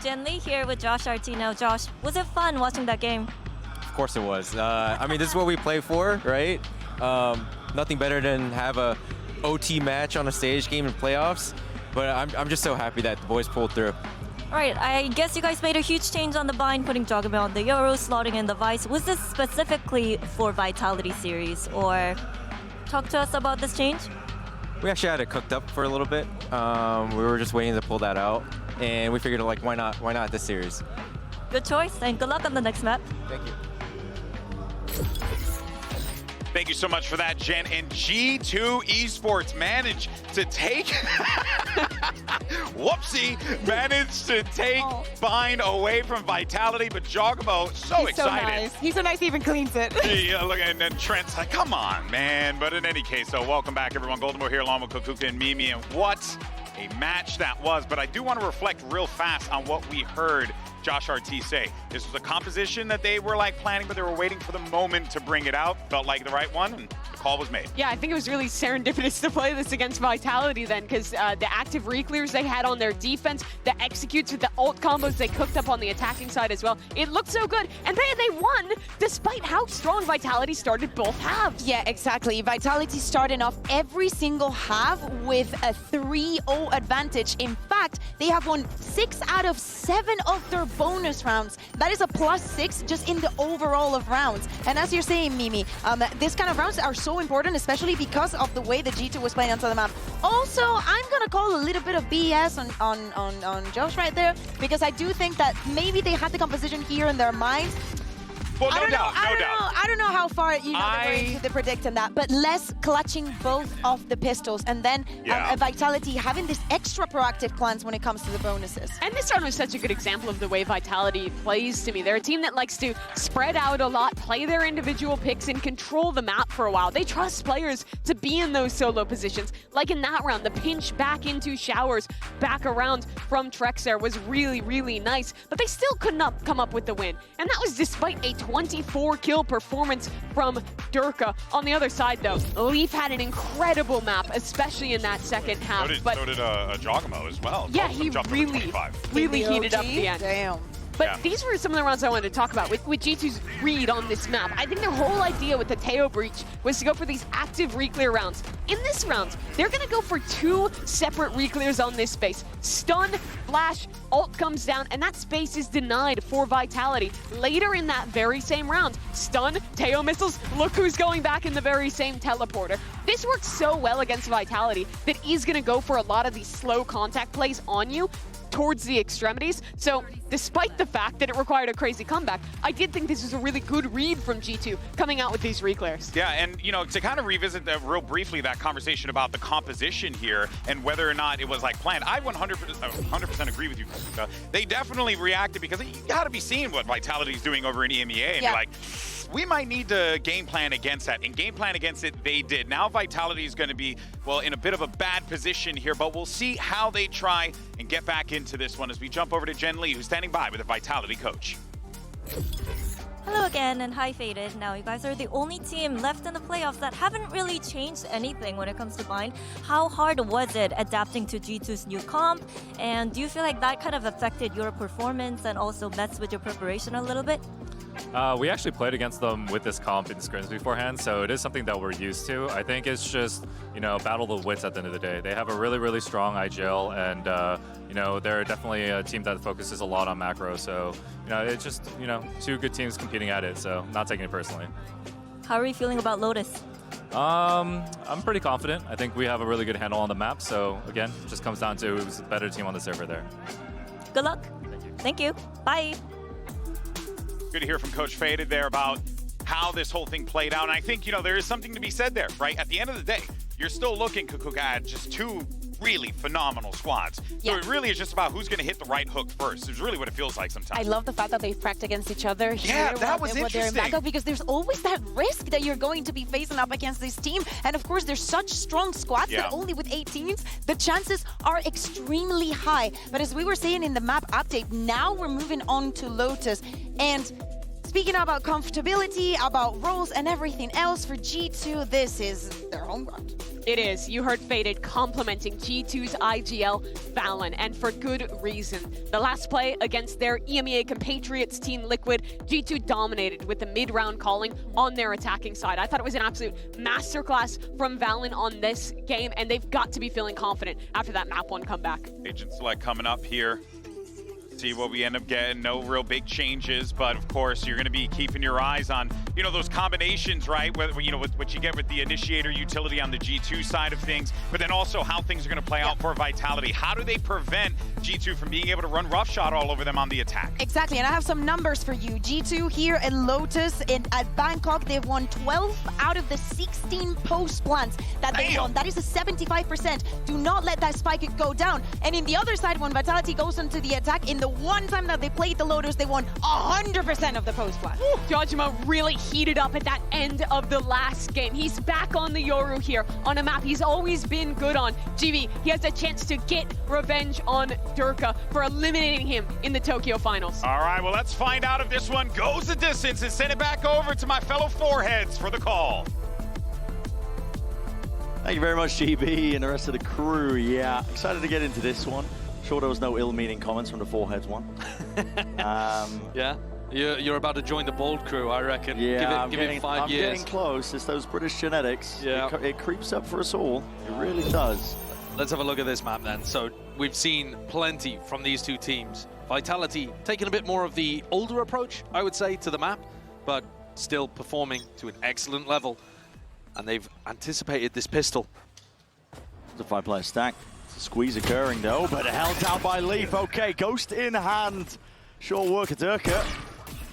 Jen Lee here with Josh RT. Now, Josh, was it fun watching that game? Of course it was. I mean, this is what we play for, right? Nothing better than have a OT match on a stage game in playoffs. But I'm just so happy that the boys pulled through. All right, I guess you guys made a huge change on the bind, putting Jogame on the Euro, slotting in the Vice. Was this specifically for Vitality series, or talk to us about this change? We actually had it cooked up for a little bit. We were just waiting to pull that out, and we figured, like, why not this series? Good choice, and good luck on the next map. Thank you. Thank you so much for that, Jen. And G2 Esports managed to take... Whoopsie! Managed to take Bind away from Vitality, but Jogamo so excited. So nice. He's so nice he even cleans it. Yeah, look, and then Trent's like, come on, man. But in any case, so welcome back, everyone. Goldenboy here along with Kukuka and Mimi, and what a match that was. But I do want to reflect real fast on what we heard Josh RT say. This was a composition that they were like planning, but they were waiting for the moment to bring it out. Felt like the right one, and the call was made. Yeah, I think it was really serendipitous to play this against Vitality then, because the active reclears they had on their defense, the executes with the ult combos they cooked up on the attacking side as well. It looked so good, and they won despite how strong Vitality started both halves. Yeah, exactly. Vitality started off every single half with a 3-0 advantage. In fact, they have won 6 out of 7 of their bonus rounds. That is a +6 just in the overall of rounds. And as you're saying, Mimi, this kind of rounds are so important, especially because of the way the G2 was playing onto the map. Also, I'm gonna call a little bit of BS on Josh right there, because I do think that maybe they had the composition here in their minds. Well, no doubt. I don't know how far they were into the predicting that, but less clutching both of the pistols, and then Vitality having this extra proactive plans when it comes to the bonuses. And this round was such a good example of the way Vitality plays to me. They're a team that likes to spread out a lot, play their individual picks, and control the map for a while. They trust players to be in those solo positions. Like in that round, the pinch back into Showers, back around from Trex there was really, really nice, but they still could not come up with the win. And that was despite a 24-kill performance from Durka. On the other side, though, Leaf had an incredible map, especially in that second half. So did Jogamo as well. Yeah, he really heated up the end. Damn. But these were some of the rounds I wanted to talk about. With G2's read on this map, I think their whole idea with the Teo breach was to go for these active reclear rounds. In this round, they're going to go for 2 separate reclears on this space. Stun, flash, ult comes down, and that space is denied for Vitality. Later in that very same round, stun, Teo missiles, look who's going back in the very same teleporter. This works so well against Vitality that he's going to go for a lot of these slow contact plays on you towards the extremities. So despite the fact that it required a crazy comeback, I did think this was a really good read from G2 coming out with these reclears. Yeah, and you know, to kind of revisit real briefly that conversation about the composition here and whether or not it was like planned, I 100% agree with you, Kukuka. They definitely reacted because you got to be seeing what Vitality's doing over in EMEA and be like, we might need to game plan against that. And game plan against it, they did. Now Vitality is going to be, well, in a bit of a bad position here, but we'll see how they try and get back into this one as we jump over to Jen Lee, who's standing by with a Vitality coach. Hello again, and hi Faded. Now, you guys are the only team left in the playoffs that haven't really changed anything when it comes to Bind. How hard was it adapting to G2's new comp? And do you feel like that kind of affected your performance and also messed with your preparation a little bit? We actually played against them with this comp in scrims beforehand, so it is something that we're used to. I think it's just, you know, battle of the wits at the end of the day. They have a really, really strong IGL, and, you know, they're definitely a team that focuses a lot on macro, so, you know, it's just, you know, 2 good teams competing at it, so not taking it personally. How are you feeling about Lotus? I'm pretty confident. I think we have a really good handle on the map, so, again, it just comes down to who's a better team on the server there. Good luck. Thank you. Thank you. Bye. Good to hear from Coach Faded there about how this whole thing played out. And I think, you know, there is something to be said there, right? At the end of the day, you're still looking, Kukuka, at just 2 really phenomenal squads. So it really is just about who's going to hit the right hook first. It's really what it feels like sometimes. I love the fact that they've practiced against each other here. Yeah, that was they're in interesting. Bangkok, because there's always that risk that you're going to be facing up against this team. And of course, there's such strong squads that only with 8 teams, the chances are extremely high. But as we were saying in the map update, now we're moving on to Lotus. And speaking about comfortability, about roles and everything else, for G2, this is their home ground. It is. You heard Faded complimenting G2's IGL Valen, and for good reason. The last play against their EMEA compatriots Team Liquid, G2 dominated with the mid-round calling on their attacking side. I thought it was an absolute masterclass from Valen on this game, and they've got to be feeling confident after that map 1 comeback. Agent select coming up here. See what we end up getting. No real big changes, but of course you're going to be keeping your eyes on, you know, those combinations, right? Whether, you know, what you get with the initiator utility on the G2 side of things, but then also how things are going to play out for Vitality. How do they prevent G2 from being able to run roughshod all over them on the attack? Exactly, and I have some numbers for you. G2 here at Lotus at Bangkok, they've won 12 out of the 16 post plans that they won. That is a 75%. Do not let that spike go down. And in the other side, when Vitality goes into the attack, in the one time that they played the Lotus, they won 100% of the post plan. Jojima really heated up at that end of the last game. He's back on the Yoru here on a map he's always been good on. GV, he has a chance to get revenge on Durka for eliminating him in the Tokyo finals. All right, well, let's find out if this one goes the distance and send it back over to my fellow foreheads for the call. Thank you very much, GB and the rest of the crew. Yeah, excited to get into this one. Sure there was no ill-meaning comments from the foreheads one. Yeah, you're about to join the bold crew, I reckon. Yeah, give it 5 years. I'm getting close. It's those British genetics. Yeah. It creeps up for us all. It really does. Let's have a look at this map then. So we've seen plenty from these two teams. Vitality taking a bit more of the older approach, I would say, to the map, but still performing to an excellent level. And they've anticipated this pistol. It's a 5-player stack. Squeeze occurring though, but held down by Leaf. Okay, Ghost in hand. Sure work at Durka.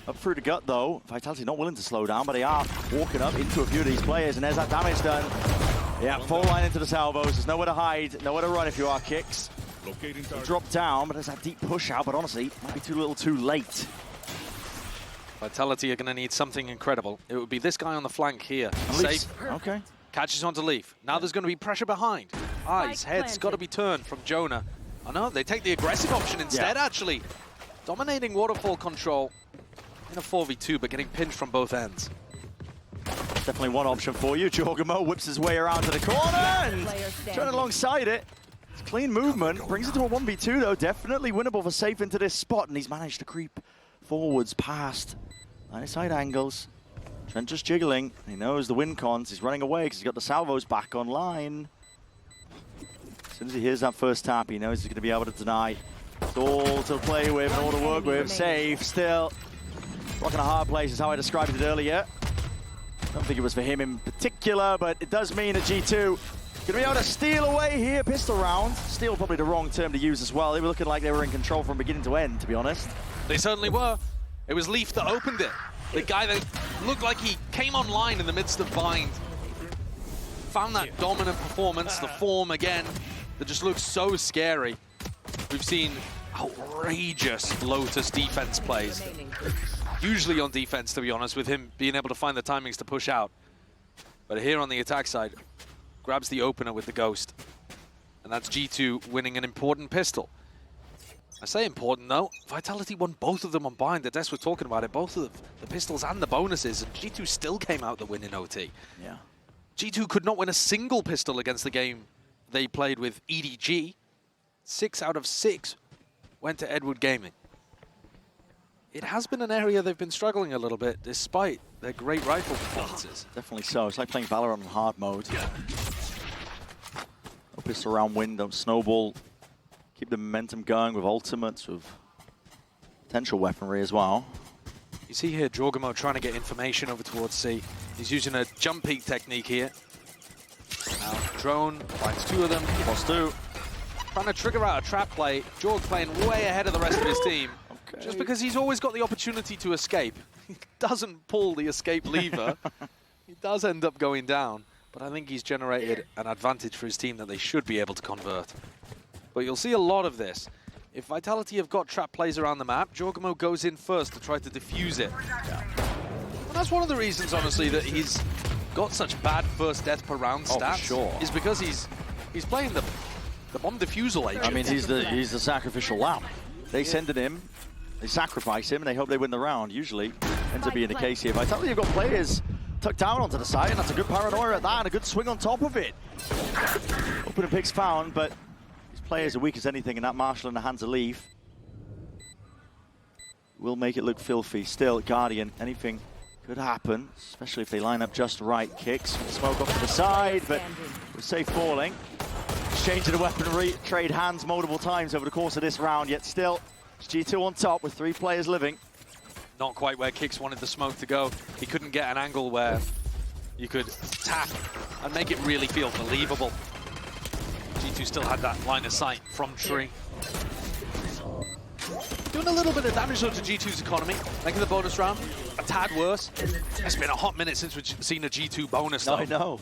Up through the gut though. Vitality not willing to slow down, but they are walking up into a few of these players, and there's that damage done. Yeah, full line into the salvos. There's nowhere to hide, nowhere to run if you are Kicks. They drop down, but there's that deep push out, but honestly, might be too little too late. Vitality are going to need something incredible. It would be this guy on the flank here. Safe. Safe. Okay. Catches onto Leaf. Now there's going to be pressure behind. Eyes, heads, got to be turned from Jonah. Oh no, they take the aggressive option instead, actually. Dominating waterfall control in a 4v2, but getting pinched from both ends. Definitely one option for you. Jorgamo whips his way around to the corner and trying alongside it. It's clean movement. Brings it to a 1v2 though. Definitely winnable for Safe into this spot, and he's managed to creep forwards past line of sight angles. Trent just jiggling. He knows the win cons. He's running away because he's got the salvos back online. As soon as he hears that first tap, he knows he's going to be able to deny. It's all to play with and all to work with. Safe still. Rocking a hard place is how I described it earlier. Don't think it was for him in particular, but it does mean that G2 going to be able to steal away here. Pistol round. Steal probably the wrong term to use as well. They were looking like they were in control from beginning to end, to be honest. They certainly were. It was Leaf that opened it. The guy that looked like he came online in the midst of Bind. Found that dominant performance, the form again, that just looks so scary. We've seen outrageous Lotus defense plays. Usually on defense, to be honest, with him being able to find the timings to push out. But here on the attack side, grabs the opener with the Ghost. And that's G2 winning an important pistol. I say important though, Vitality won both of them on Bind. The Des was talking about it, both of the pistols and the bonuses, and G2 still came out the win in OT. Yeah. G2 could not win a single pistol against the game they played with EDG. 6 out of 6 went to Edward Gaming. It has been an area they've been struggling a little bit, despite their great rifle performances. Definitely so. It's like playing Valorant on hard mode. No pistol round win, don't snowball. Keep the momentum going with ultimates, with potential weaponry as well. You see here Jorgamo trying to get information over towards C. He's using a jump peek technique here. Now drone finds 2 of them. Plus 2. Trying to trigger out a trap play. Jorg playing way ahead of the rest of his team. Okay. Just because he's always got the opportunity to escape. He doesn't pull the escape lever. He does end up going down. But I think he's generated an advantage for his team that they should be able to convert. But you'll see a lot of this. If Vitality have got trap plays around the map, Jorgamo goes in first to try to defuse it. Yeah. And that's one of the reasons, honestly, that he's got such bad first death per round stats. For sure. Is because he's playing the bomb defusal agent. I mean, he's the sacrificial lamb. They send it him. They sacrifice him and they hope they win the round. Usually ends up being the case here. Vitality have got players tucked down onto the side, and that's a good paranoia at that, and a good swing on top of it. Opening picks found, but these players are weak as anything, and that Marshall in the hands of Leaf will make it look filthy. Still, Guardian, anything could happen, especially if they line up just right. Kicks, smoke off to the side, but with safe falling. Exchanging the weaponry, trade hands multiple times over the course of this round, yet still, it's G2 on top with 3 players living. Not quite where Kix wanted the smoke to go. He couldn't get an angle where you could tap and make it really feel believable. G2 still had that line of sight from tree. Doing a little bit of damage though to G2's economy, making the bonus round a tad worse. It's been a hot minute since we've seen a G2 bonus though. I know.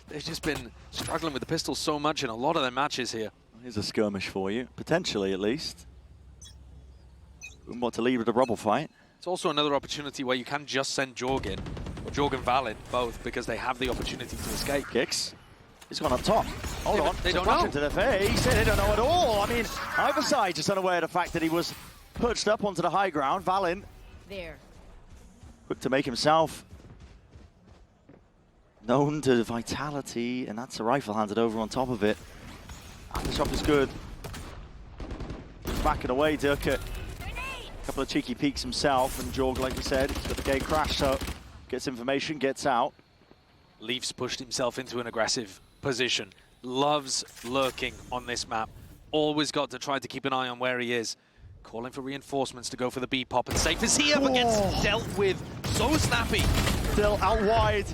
They've just been struggling with the pistols so much in a lot of their matches here. Here's a skirmish for you, potentially at least. Wouldn't want to lead with a rubble fight. It's also another opportunity where you can just send Jorgen, or Jorgen Valid, both, because they have the opportunity to escape. Kicks. He's gone up top. Hold on. They don't Back know. into the face. They don't know at all. I mean, either side just unaware of the fact that he was perched up onto the high ground. Valin. There. Quick to make himself known to Vitality, and that's a rifle handed over on top of it. And the shot is good. Backing away, Durka. A couple of cheeky peeks himself, and Jorg, like we said, he's got the game crash, so gets information, gets out. Leafs pushed himself into an aggressive position. Loves lurking on this map. Always got to try to keep an eye on where he is. Calling for reinforcements to go for the B pop, and Safe is here, but gets dealt with. So snappy. Still out wide.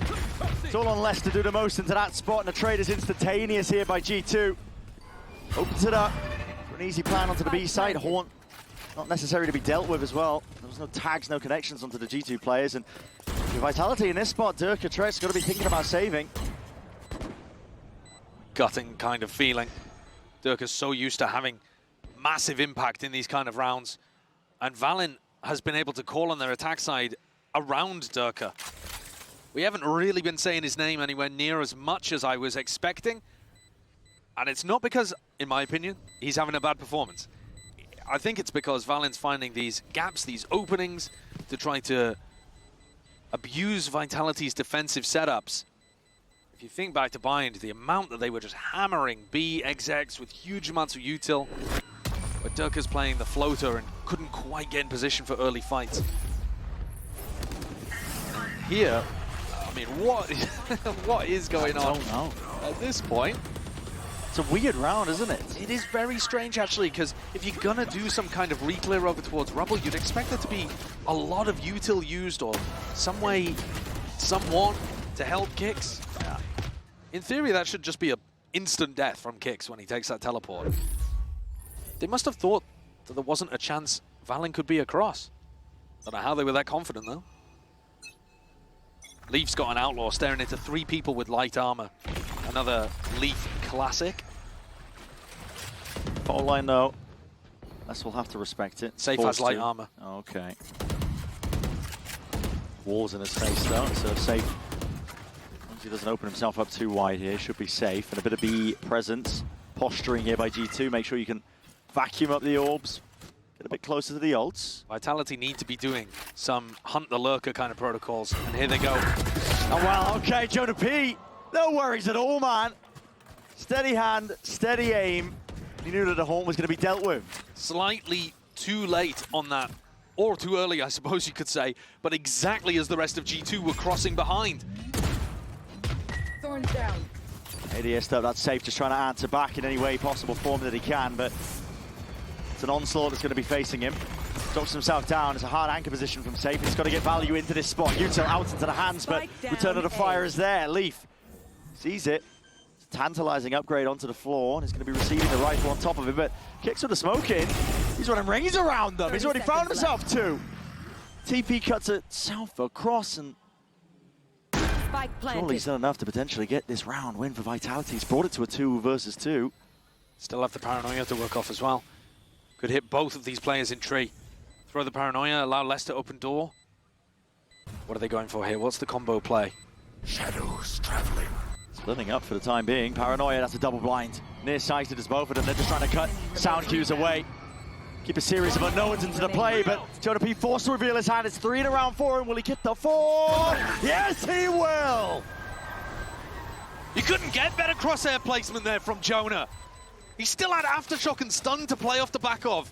It's all on Les to do the most into that spot, and the trade is instantaneous here by G2. Opens it up for an easy plan onto the B side. Haunt, not necessary to be dealt with as well. There was no tags, no connections onto the G2 players, and with Vitality in this spot, Durka Tret's got to be thinking about saving. Gutting kind of feeling. Durka's so used to having massive impact in these kind of rounds, and Valin has been able to call on their attack side around Durka. We haven't really been saying his name anywhere near as much as I was expecting, and it's not because, in my opinion, he's having a bad performance. I think it's because Valin's finding these gaps, these openings, to try to abuse Vitality's defensive setups. If you think back to Bind, the amount that they were just hammering B execs with huge amounts of util, but Durka's playing the floater and couldn't quite get in position for early fights. Here, I mean, what is going on at this point? It's a weird round, isn't it? It is very strange, actually, because if you're gonna do some kind of re-clear over towards Rubble, you'd expect there to be a lot of util used, or some way, someone to help Kix. Yeah. In theory, that should just be an instant death from Kix when he takes that teleport. They must have thought that there wasn't a chance Valin could be across. Don't know how they were that confident, though. Leaf's got an Outlaw staring into 3 people with light armor. Another Leaf classic. Bottom line, though, Les will have to respect it. Safe has light armor. Okay. Walls in his face, though, so Safe, as long as he doesn't open himself up too wide here, should be safe. And a bit of B presence, posturing here by G2. Make sure you can vacuum up the orbs. Get a bit closer to the ults. Vitality need to be doing some hunt the lurker kind of protocols, and here they go. Oh, well, okay, Jonah P. No worries at all, man. Steady hand, steady aim. He knew that the Haunt was going to be dealt with. Slightly too late on that, or too early, I suppose you could say, but exactly as the rest of G2 were crossing behind. Thorns down. ADS up, that's Safe, just trying to answer back in any way possible form that he can, but it's an onslaught that's going to be facing him. Drops himself down. It's a hard anchor position from Safe. He's got to get value into this spot. Util out into the hands, but return of the fire is there. Leaf sees it. It's a tantalizing upgrade onto the floor, and he's going to be receiving the rifle on top of it, but Kicks with the smoke in. He's running rings around them. He's already found himself 2. TP cuts it south across, and surely he's done enough to potentially get this round win for Vitality. He's brought it to a 2 versus 2. Still have the paranoia to work off as well. Could hit both of these players in tree. Throw the paranoia, allow Les to open door. What are they going for here? What's the combo play? Shadows traveling. Splitting up for the time being. Paranoia, that's a double blind. Nearsighted as both of them. They're just trying to cut sound cues away. keep a series of unknowns into the play, but Jonah P forced to reveal his hand. It's 3 in a round 4, and will he get the 4? Yes, he will! You couldn't get better crosshair placement there from Jonah. He still had Aftershock and Stun to play off the back of.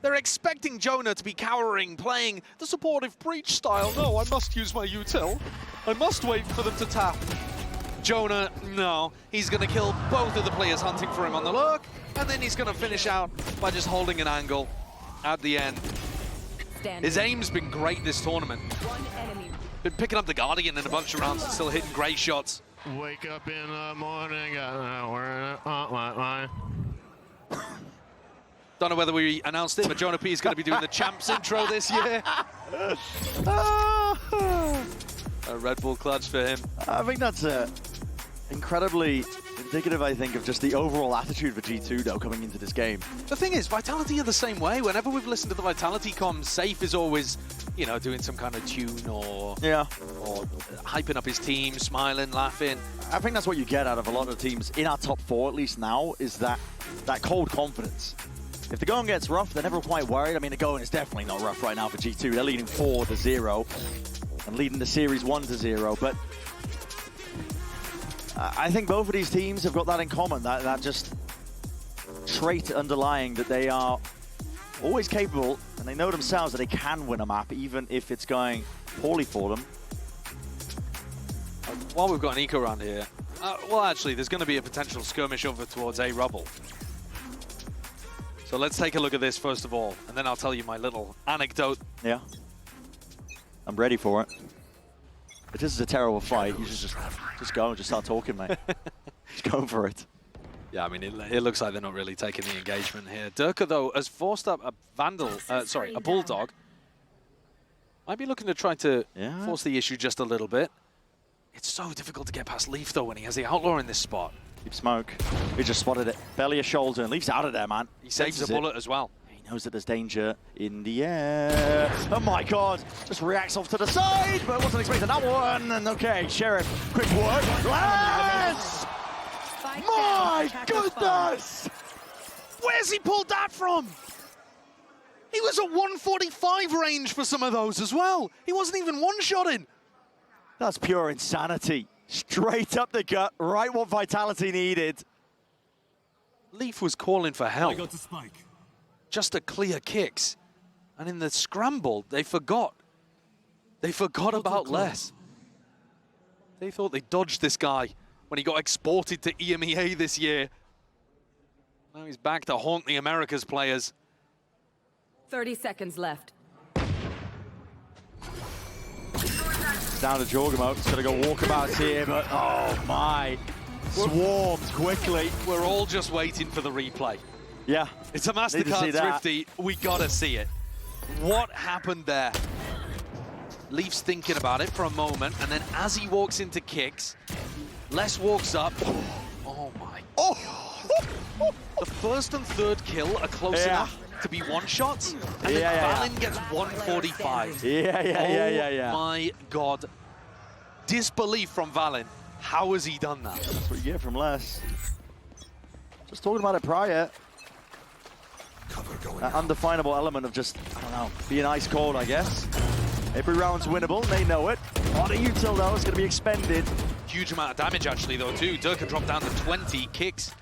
They're expecting Jonah to be cowering, playing the supportive breach style. No, I must use my util. I must wait for them to tap. Jonah, no. He's going to kill both of the players hunting for him on the lurk, and then he's going to finish out by just holding an angle at the end. His aim's been great this tournament. Been picking up the Guardian in a bunch of rounds and still hitting great shots. Wake up in the morning. Don't know whether we announced it, but Jonah P is going to be doing the Champs intro this year. A Red Bull clutch for him. I think that's incredibly indicative, I think, of just the overall attitude for G2, though, coming into this game. The thing is, Vitality are the same way. Whenever we've listened to the Vitality comms, Safe is always, you know, doing some kind of tune or hyping up his team, smiling, laughing. I think that's what you get out of a lot of teams in our top 4, at least now, is that cold confidence. If the going gets rough, they're never quite worried. I mean, the going is definitely not rough right now for G2. They're leading 4-0 and leading the series 1-0. But I think both of these teams have got that in common, that just trait underlying that they are always capable, and they know themselves that they can win a map, even if it's going poorly for them. While we've got an eco around here, well, actually, there's going to be a potential skirmish over towards A Rubble. So let's take a look at this first of all, and then I'll tell you my little anecdote. Yeah. I'm ready for it. If this is a terrible fight, you should just go and just start talking, mate. Just go for it. Yeah, I mean, it looks like they're not really taking the engagement here. Durka, though, has forced up a Vandal, a Bulldog. Might be looking to try to force the issue just a little bit. It's so difficult to get past Leaf, though, when he has the Outlaw in this spot. Keep smoke. He just spotted it. Belly a shoulder and Leaf's out of there, man. He saves a bullet as well. He knows that there's danger in the air. Oh my God, just reacts off to the side, but wasn't expecting that one. And okay, Sheriff, quick work. Yes! My goodness! Where's he pulled that from? He was at 145 range for some of those as well. He wasn't even one-shotting. That's pure insanity. Straight up the gut, right what Vitality needed. Leaf was calling for help. Just to clear kicks. And in the scramble, they forgot. They forgot about Les. They thought they dodged this guy when he got exported to EMEA this year. Now he's back to haunt the Americas players. 30 seconds left. Down to Jorgamo, he's gonna go walkabouts here, but oh my, swarms quickly. We're all just waiting for the replay. Yeah. It's a MasterCard Thrifty, we gotta see it. What happened there? Leaf's thinking about it for a moment, and then as he walks into kicks, Les walks up. Oh my. Oh! The first and third kill are close enough to be one-shots, and then Valen gets 145. Yeah. Oh my God. Disbelief from Valen. How has he done that? That's what you get from Les. Just talking about it prior. That undefinable element of just, I don't know, being ice cold, I guess. Every round's winnable, they know it. What a util though, it's going to be expended. Huge amount of damage actually though too. Durka dropped down to 20 kicks.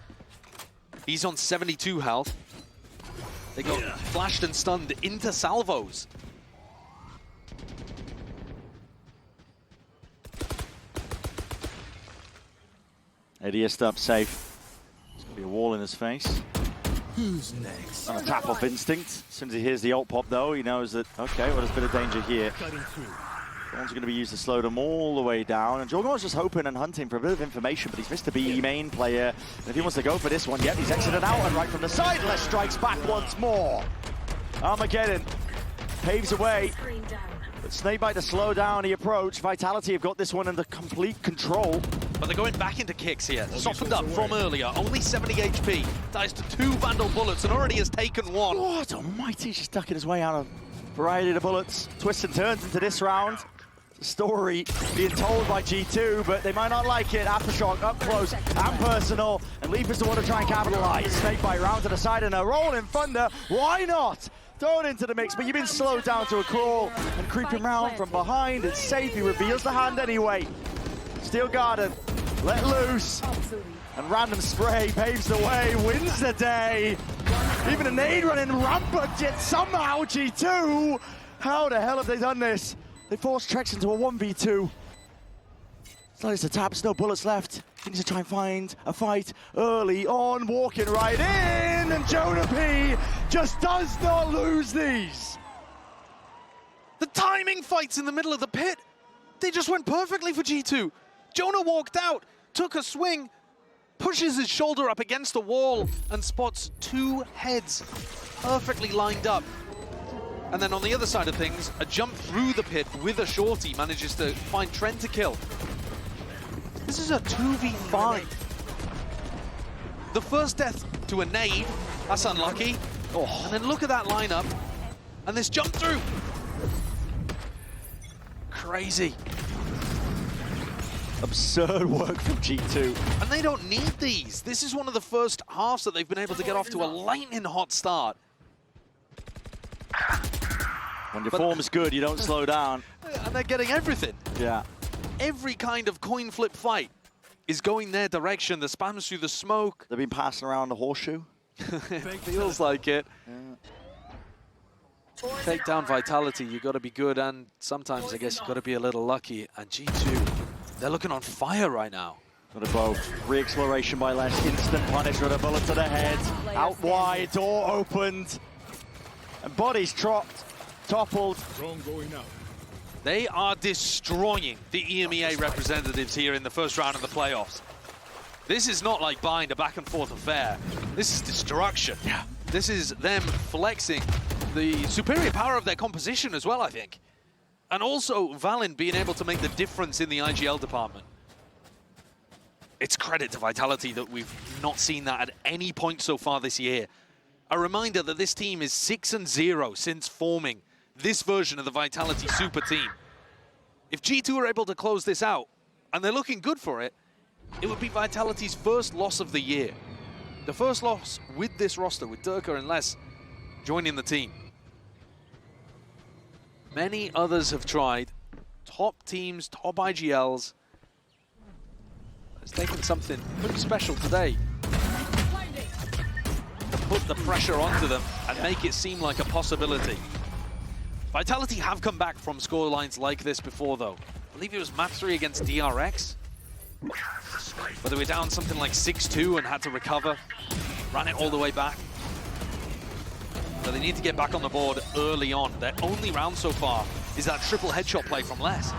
He's on 72 health. They got flashed and stunned into salvos. Idiot up safe. There's going to be a wall in his face. Who's next? On a tap off instinct. As soon as he hears the ult pop though, he knows that, okay, well there's a bit of danger here. One's going to be used to slow them all the way down. And Jorgamo's just hoping and hunting for a bit of information, but he's missed a B main player. And if he wants to go for this one, yep, he's exited out and right from the side. Les strikes back once more. Armageddon paves away. But Snakebite to slow down the approach. Vitality have got this one under complete control. But they're going back into kicks here. Softened up from earlier. Only 70 HP. Dies to 2 Vandal bullets and already has taken 1. What almighty, just ducking his way out of a variety of bullets. Twists and turns into this round. story being told by G2, but they might not like it. Aftershock up close and personal, and Leap is the one to try and capitalize. Snake bite round to the side and a rolling thunder. Why not? Throw it into the mix, but you've been slowed down to a crawl and creeping round from behind. It's safe. He reveals the hand anyway. Steel Garden, let loose. And random spray paves the way, wins the day. Even a nade running rampant, yet somehow G2. How the hell have they done this? They forced Trex into a 1v2. Slides the taps, no bullets left. He needs to try and find a fight early on, walking right in, and Jonah P just does not lose these. The timing fights in the middle of the pit, they just went perfectly for G2. Jonah walked out, took a swing, pushes his shoulder up against the wall, and spots two heads perfectly lined up. And then on the other side of things, a jump through the pit with a shorty manages to find Trent to kill. This is a 2v5. The first death to a nade, that's unlucky. Oh, and then look at that lineup, and this jump through. Crazy. Absurd work from G2. And they don't need these. This is one of the first halves that they've been able to get off to a lightning hot start. When your form's good, you don't slow down. And they're getting everything. Yeah. Every kind of coin flip fight is going their direction. The spams through the smoke. They've been passing around the horseshoe. It feels like it. Yeah. Take down Vitality, you got to be good, and sometimes I guess you got to be a little lucky. And G2, they're looking on fire right now. Got a both. Re-exploration by Les, instant punish with a bullet to the head. Out wide, door opened. And bodies dropped, toppled. Drone going out. They are destroying the EMEA representatives here in the first round of the playoffs. This is not like Bind, a back and forth affair. This is destruction. Yeah. This is them flexing the superior power of their composition as well, I think. And also Valen being able to make the difference in the IGL department. It's credit to Vitality that we've not seen that at any point so far this year. A reminder that this team is 6-0 since forming this version of the Vitality Super Team. If G2 are able to close this out, and they're looking good for it, it would be Vitality's first loss of the year. The first loss with this roster, with Durka and Les joining the team. Many others have tried. Top teams, top IGLs. It's taken something pretty special today to put the pressure onto them and make it seem like a possibility. Vitality have come back from scorelines like this before, though. I believe it was map 3 against DRX. Where they were down something like 6-2 and had to recover. Ran it all the way back. So they need to get back on the board early on. Their only round so far is that triple headshot play from Les.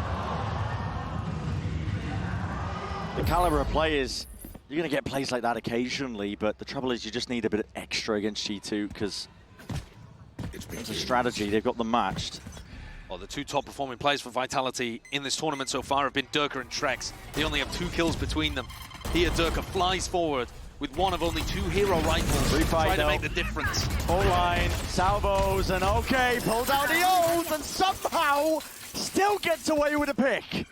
The caliber of players, you're going to get plays like that occasionally, but the trouble is you just need a bit of extra against G2 because it's a strategy. They've got them matched. Well, the two top performing players for Vitality in this tournament so far have been Durka and Trex. They only have 2 kills between them. Here, Durka flies forward with one of only 2 hero rifles, trying to make the difference. Full line, salvos, and okay, pulls out the oath, and somehow still gets away with a pick.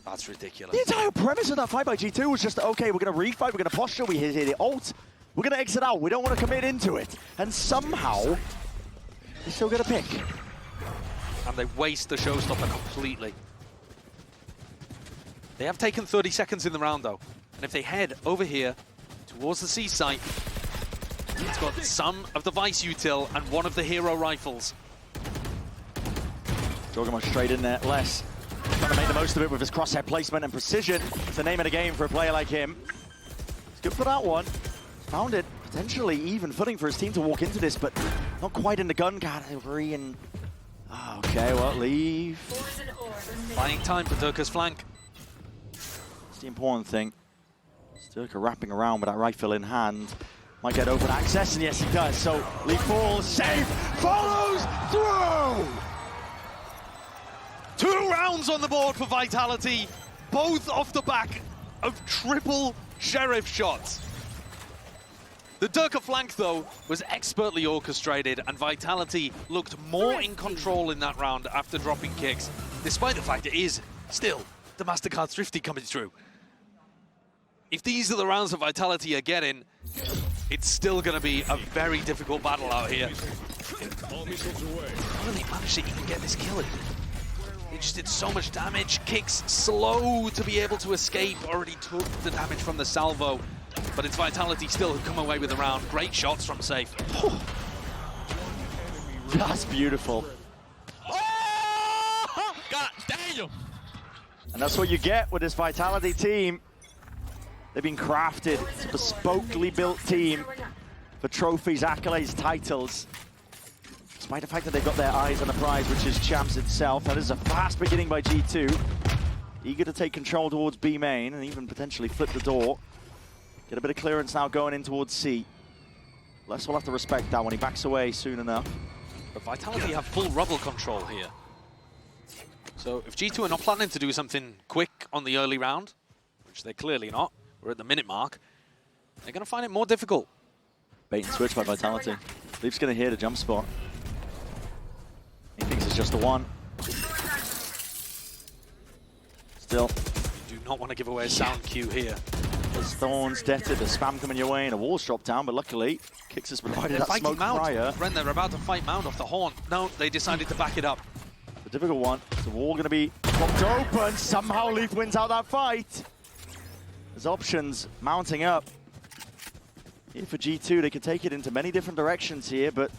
That's ridiculous. The entire premise of that fight by G2 was just, okay, we're going to refight, we're going to posture, we hit the ult, we're going to exit out, we don't want to commit into it. And somehow, they still get a pick. And they waste the showstopper completely. They have taken 30 seconds in the round, though. And if they head over here towards the C site, it's got some of the Vice util and one of the hero rifles. Jorgemon straight in there, Les. Trying to make the most of it with his crosshair placement and precision. It's the name of the game for a player like him. It's good for that one. Found it potentially even footing for his team to walk into this, but not quite in the gun category. And okay, well, leave. Buying time for Durka's flank. It's the important thing. Durka wrapping around with that rifle in hand. Might get open access, and yes, he does. So Lee falls, safe, follows through! 2 rounds on the board for Vitality, both off the back of triple Sheriff shots. The Durka flank, though, was expertly orchestrated, and Vitality looked more in control in that round after dropping kicks, despite the fact it is still the MasterCard Thrifty coming through. If these are the rounds that Vitality are getting, it's still going to be a very difficult battle out here. Finally managed to even get this kill in. It just did so much damage. Kicks slow to be able to escape, already took the damage from the salvo. But it's Vitality still who come away with the round. Great shots from Safe. That's beautiful. Oh! God damn! And that's what you get with this Vitality team. They've been crafted. It's a bespokely built team for trophies, accolades, titles. Despite the fact that they've got their eyes on the prize, which is Champs itself. That is a fast beginning by G2. Eager to take control towards B main and even potentially flip the door. Get a bit of clearance now going in towards C. Les will have to respect that when he backs away soon enough. But Vitality have full rubble control here. So if G2 are not planning to do something quick on the early round, which they're clearly not, we're at the minute mark, they're going to find it more difficult. Bait and switch by Vitality. Leaf's going to hear the jump spot. He thinks it's just the one. Still. You do not want to give away a sound cue here. There's thorns, deaths, there's spam coming your way, and a wall's dropped down, but luckily, Kix has provided that smoke prior. Ren, they're about to fight Mound off the horn. No, they decided to back it up. The difficult one. The wall going to be popped open. Somehow Leaf wins out that fight. There's options mounting up. Here for G2, they could take it into many different directions here, but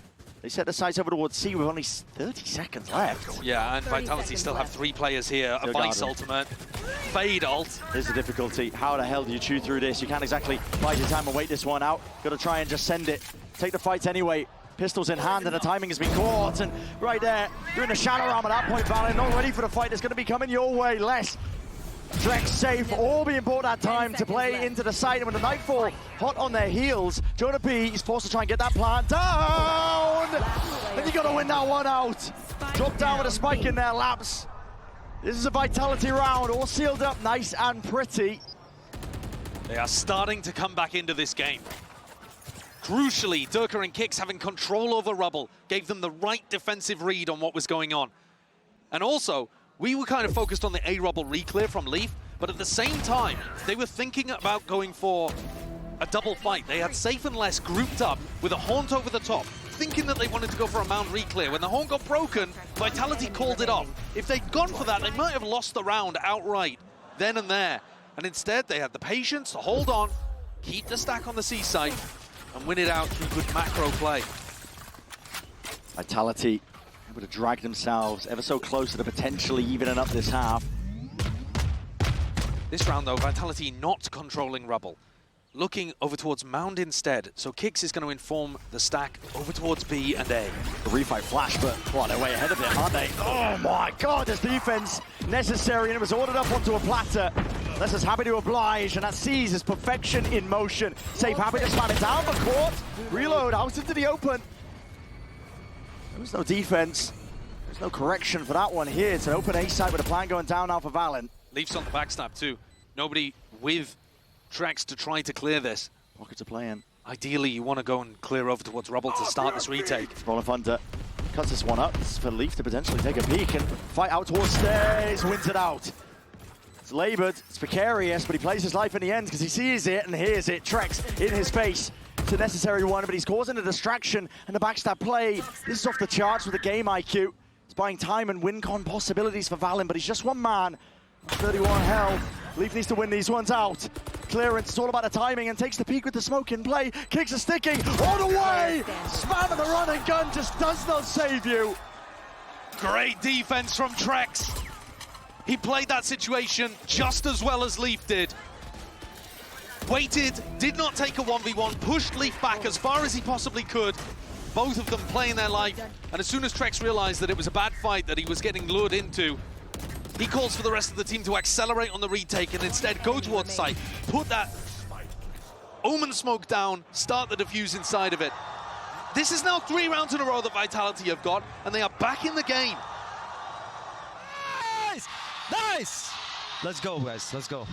they set the sights over towards C with only 30 seconds left. Yeah, and Vitality still have 3 players here. A Vice ultimate, Fade ult. Here's the difficulty. How the hell do you chew through this? You can't exactly bide your time and wait this one out. Got to try and just send it. Take the fight anyway. Pistols in hand, and the timing has been caught. And right there, you're in the shadow arm at that point, Valen. Not ready for the fight that's going to be coming your way. Les, Drex, Safe, all being bought that time to play into the side. And with the Nightfall hot on their heels, Jonah P is forced to try and get that plant down. And you got to win that one out. Drop down with a spike in their laps. This is a Vitality round, all sealed up nice and pretty. They are starting to come back into this game. Crucially, Durka and Kix having control over Rubble gave them the right defensive read on what was going on. And also, we were kind of focused on the A-Rubble reclear from Leaf, but at the same time, they were thinking about going for a double fight. They had Safe and Les grouped up with a Haunt over the top, thinking that they wanted to go for a Mound reclear. When the Haunt got broken, Vitality called it off. If they'd gone for that, they might have lost the round outright then and there. And instead, they had the patience to hold on, keep the stack on the C side, and win it out through good macro play. Vitality able to drag themselves ever so close to the potentially evening up this half. This round, though, Vitality not controlling Rubble. Looking over towards Mound instead, so Kix is going to inform the stack over towards B and A. The refight flash, but well, they're way ahead of it, aren't they? Oh my god, there's defense necessary, and it was ordered up onto a platter. Les is happy to oblige, and that sees his perfection in motion. Safe, happy to slam it down, but caught. Reload out into the open. There was no defense. There's no correction for that one here. It's an open A side with a plan going down now for Valen. Leafs on the backstab too. Nobody with Trex to try to clear this. Pocket to play in. Ideally, you want to go and clear over towards Rubble to start this retake. Rolling Thunder cuts this one up. It's for Leaf to potentially take a peek and fight out towards stairs. Wins it out. It's labored, it's precarious, but he plays his life in the end because he sees it and hears it. Trex in his face. It's a necessary one, but he's causing a distraction and the backstab play. This is off the charts with the game IQ. It's buying time and win con possibilities for Valen, but he's just one man. 31 health. Leaf needs to win these ones out. Clearance, it's all about the timing, and takes the peek with the smoke in play. Kicks are sticking all the way. Spam of the run and gun just does not save you. Great defense from Trex. He played that situation just as well as Leaf did. Waited, did not take a 1v1, pushed Leaf back as far as he possibly could. Both of them playing their life, and as soon as Trex realized that it was a bad fight that he was getting lured into, he calls for the rest of the team to accelerate on the retake and instead go towards site, put that Omen smoke down, start the defuse inside of it. This is now 3 rounds in a row that Vitality have got, and they are back in the game. Nice! Let's go, guys. Let's go.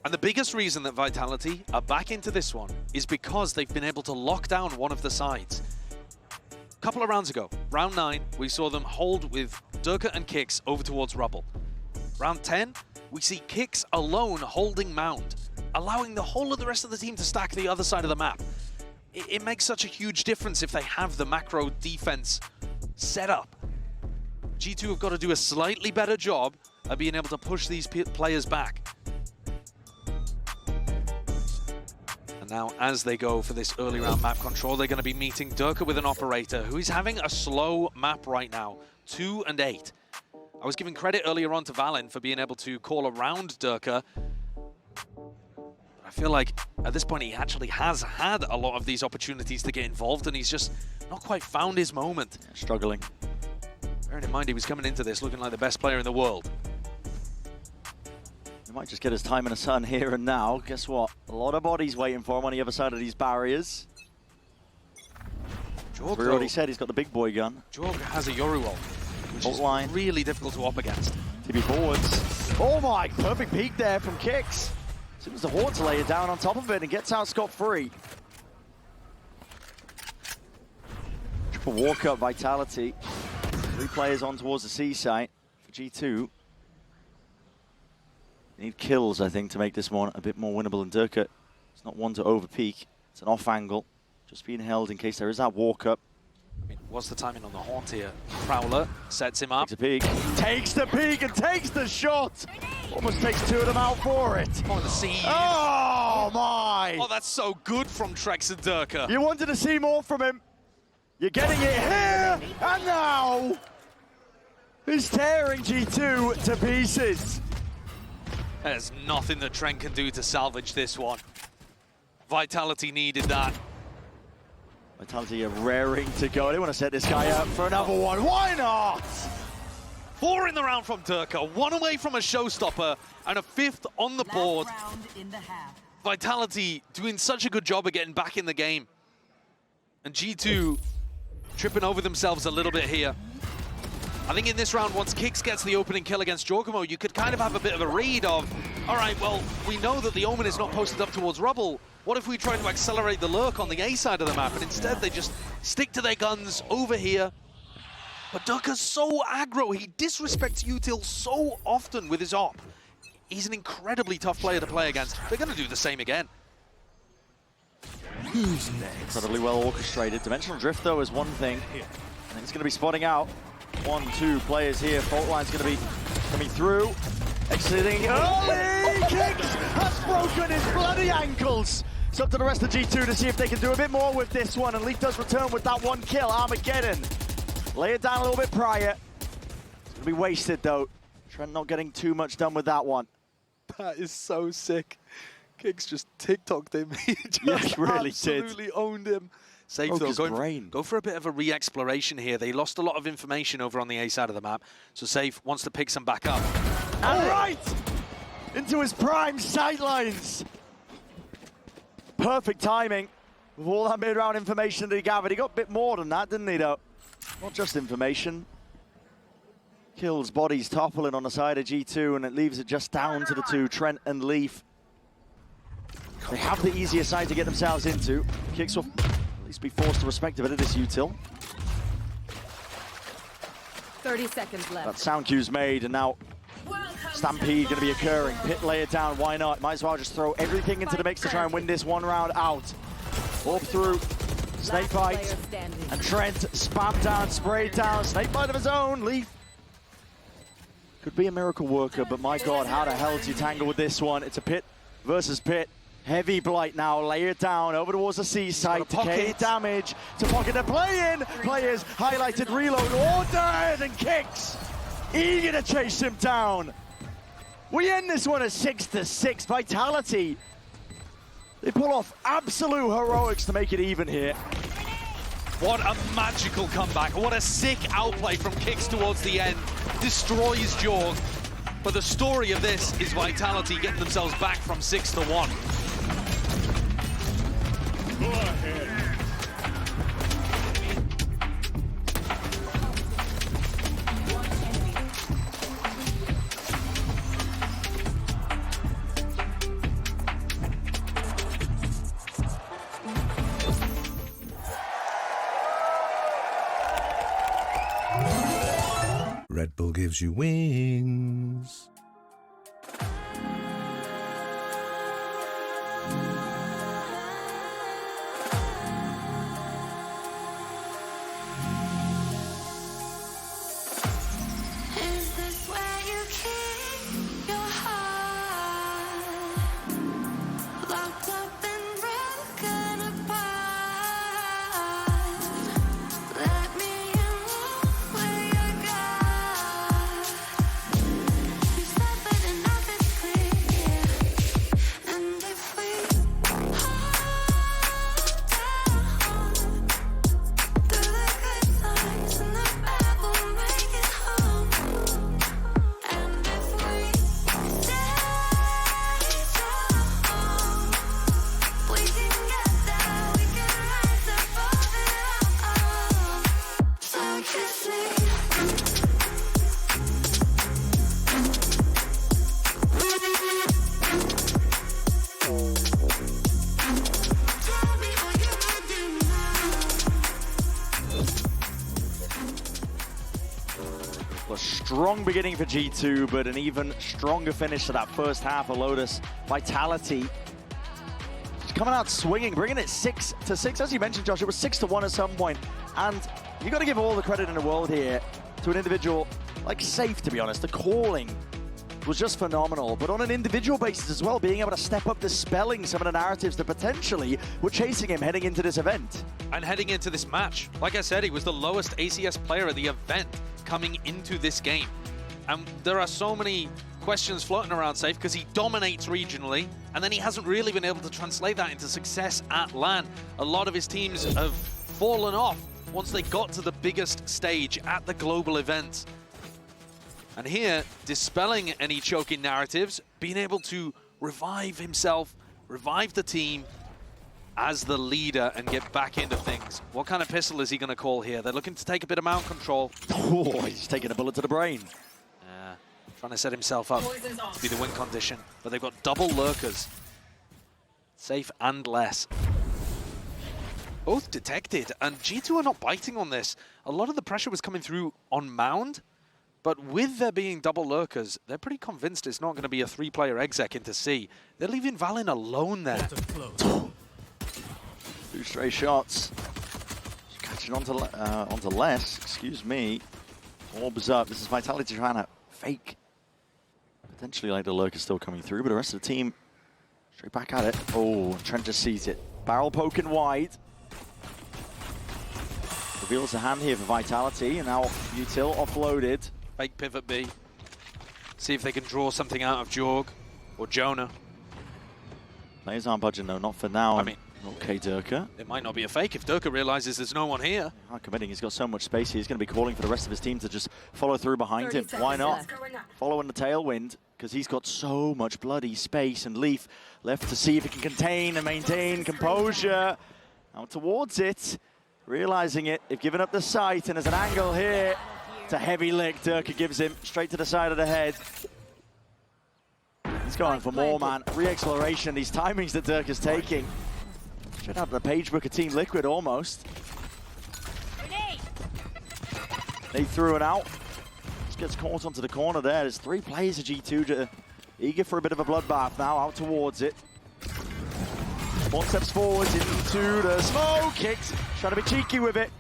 And the biggest reason that Vitality are back into this one is because they've been able to lock down one of the sides. A couple of rounds ago, round 9, we saw them hold with Durka and Kix over towards Rubble. Round 10, we see Kix alone holding Mound, allowing the whole of the rest of the team to stack the other side of the map. It makes such a huge difference if they have the macro defense set up. G2 have got to do a slightly better job of being able to push these players back. And now, as they go for this early round map control, they're going to be meeting Durka with an operator who is having a slow map right now, 2 and 8. I was giving credit earlier on to Valen for being able to call around Durka. I feel like at this point he actually has had a lot of these opportunities to get involved, and he's just not quite found his moment. Struggling. Bearing in mind he was coming into this looking like the best player in the world. He might just get his time in the sun here and now. Guess what? A lot of bodies waiting for him on the other side of these barriers. Jorg, We already said he's got the big boy gun. Jorg has a Yoru ult, which is line. really difficult to op against. TB forwards. Oh my, perfect peek there from Kix. As soon as the Hordes lay it down on top of it and gets out scot-free. Triple walk-up Vitality. 3 players on towards the C site for G2. They need kills, I think, to make this one a bit more winnable. And Durka, it's not one to over-peek. It's an off-angle, just being held in case there is that walk-up. I mean, what's the timing on the haunt here? Prowler sets him up. Takes a peek. Takes the peek and takes the shot! Almost takes 2 of them out for it. Oh, the siege. Oh my! Oh, that's so good from Trex and Durka. You wanted to see more from him. You're getting it here, and now he's tearing G2 to pieces. There's nothing that Trent can do to salvage this one. Vitality needed that. Vitality are raring to go. They want to set this guy up for another one. Why not? 4 in the round from Durka, 1 away from a showstopper, and a 5th on the board. Vitality doing such a good job of getting back in the game. And G2 tripping over themselves a little bit here. I think in this round, once Kix gets the opening kill against Giacomo, you could kind of have a bit of a read of, all right, well, we know that the Omen is not posted up towards Rubble. What if we try to accelerate the lurk on the A side of the map? And instead, they just stick to their guns over here. But Durka's so aggro. He disrespects Util so often with his op. He's an incredibly tough player to play against. They're going to do the same again. Who's next? Incredibly well orchestrated. Dimensional Drift, though, is one thing. I think it's going to be spotting out 1, 2 players here. Fault line's going to be coming through. Exiting early. Kix has broken his bloody ankles. It's up to the rest of G2 to see if they can do a bit more with this one. And Leaf does return with that 1 kill. Armageddon. Lay it down a little bit prior. It's going to be wasted, though. Trent not getting too much done with that one. That is so sick. Kix just TikToked him. He just really absolutely owned him. Safe Broke though, his brain. go for a bit of a re-exploration here. They lost a lot of information over on the A side of the map, so Safe wants to pick some back up. And right into his prime sightlines. Perfect timing with all that mid-round information that he gathered. He got a bit more than that, didn't he, though? Not just information. Kills, bodies toppling on the side of G2, and it leaves it just down to the 2, Trent and Leaf. They have the easier side to get themselves into. Kix will at least be forced to respect a bit of this Util. 30 seconds left. That sound cue's made, and now Stampede going to be occurring. Pit lay it down, why not? Might as well just throw everything into the mix to try and win this 1 round out. Up through, Snakebite, and Trent spam down, spray down, Snakebite of his own. Leaf could be a miracle worker, but my God, how the hell do you tangle with this one? It's a Pit versus Pit. Heavy blight now, lay it down over towards the C site, decay damage to pocket the play-in. Players highlighted reload, ordered, and Kix eager to chase him down. We end this one at 6-6. Vitality, they pull off absolute heroics to make it even here. What a magical comeback. What a sick outplay from Kix towards the end. Destroys Jorg. But the story of this is Vitality getting themselves back from 6-1. Go ahead. Red Bull gives you wings. Is this where you keep your heart? Locked up and broken apart. Let me in where you're gone. You suffered enough, it's clear. And if we hold down through the good times and the bad, we'll make it home. And if we stay strong, we can get there, we can rise above it all. So kiss me. Tell me what you can do now. A strong beginning for G2, but an even stronger finish to that first half of Lotus. Vitality just coming out swinging, bringing it 6-6. As you mentioned, Josh, it was 6-1 at some point. And you got to give all the credit in the world here to an individual like Safe, to be honest. The calling was just phenomenal, but on an individual basis as well, being able to step up, dispelling some of the narratives that potentially were chasing him heading into this event. And heading into this match, like I said, he was the lowest ACS player at the event coming into this game. And there are so many questions floating around Safe because he dominates regionally, and then he hasn't really been able to translate that into success at LAN. A lot of his teams have fallen off once they got to the biggest stage at the global events. And here, dispelling any choking narratives, being able to revive himself, revive the team as the leader and get back into things. What kind of pistol is he going to call here? They're looking to take a bit of mount control. Oh, he's taking a bullet to the brain. Trying to set himself up to be the win condition. But they've got double lurkers. Safe and less. Both detected, and G2 are not biting on this. A lot of the pressure was coming through on Mound, but with there being double lurkers, they're pretty convinced it's not going to be a 3-player exec into C. They're leaving Valen alone there. 2 stray shots. Catching onto less, excuse me. Orbs up. This is Vitality trying to fake. Potentially like the lurker still coming through, but the rest of the team straight back at it. Oh, Trent just sees it. Barrel poking wide. Reveals a hand here for Vitality, and now Util offloaded. Fake pivot B. See if they can draw something out of Jorg or Jonah. Players aren't budging though, not for now. I mean, okay, Durka. it might not be a fake if Durka realizes there's no one here. Not committing, he's got so much space here. He's going to be calling for the rest of his team to just follow through behind him. Why not? Following the tailwind, because he's got so much bloody space, and Leaf left to see if he can contain and maintain composure. Out towards it, realizing it, they've given up the sight, and there's an angle here. It's a heavy lick Durka gives him, straight to the side of the head. He's going for more, man. Re-exploration, these timings that Durka's taking. Straight out of the page book of Team Liquid, almost. They threw it out. Just gets caught onto the corner there. There's 3 players of G2 eager for a bit of a bloodbath now, out towards it. 1 steps forwards into the smoke. Kicks, trying to be cheeky with it.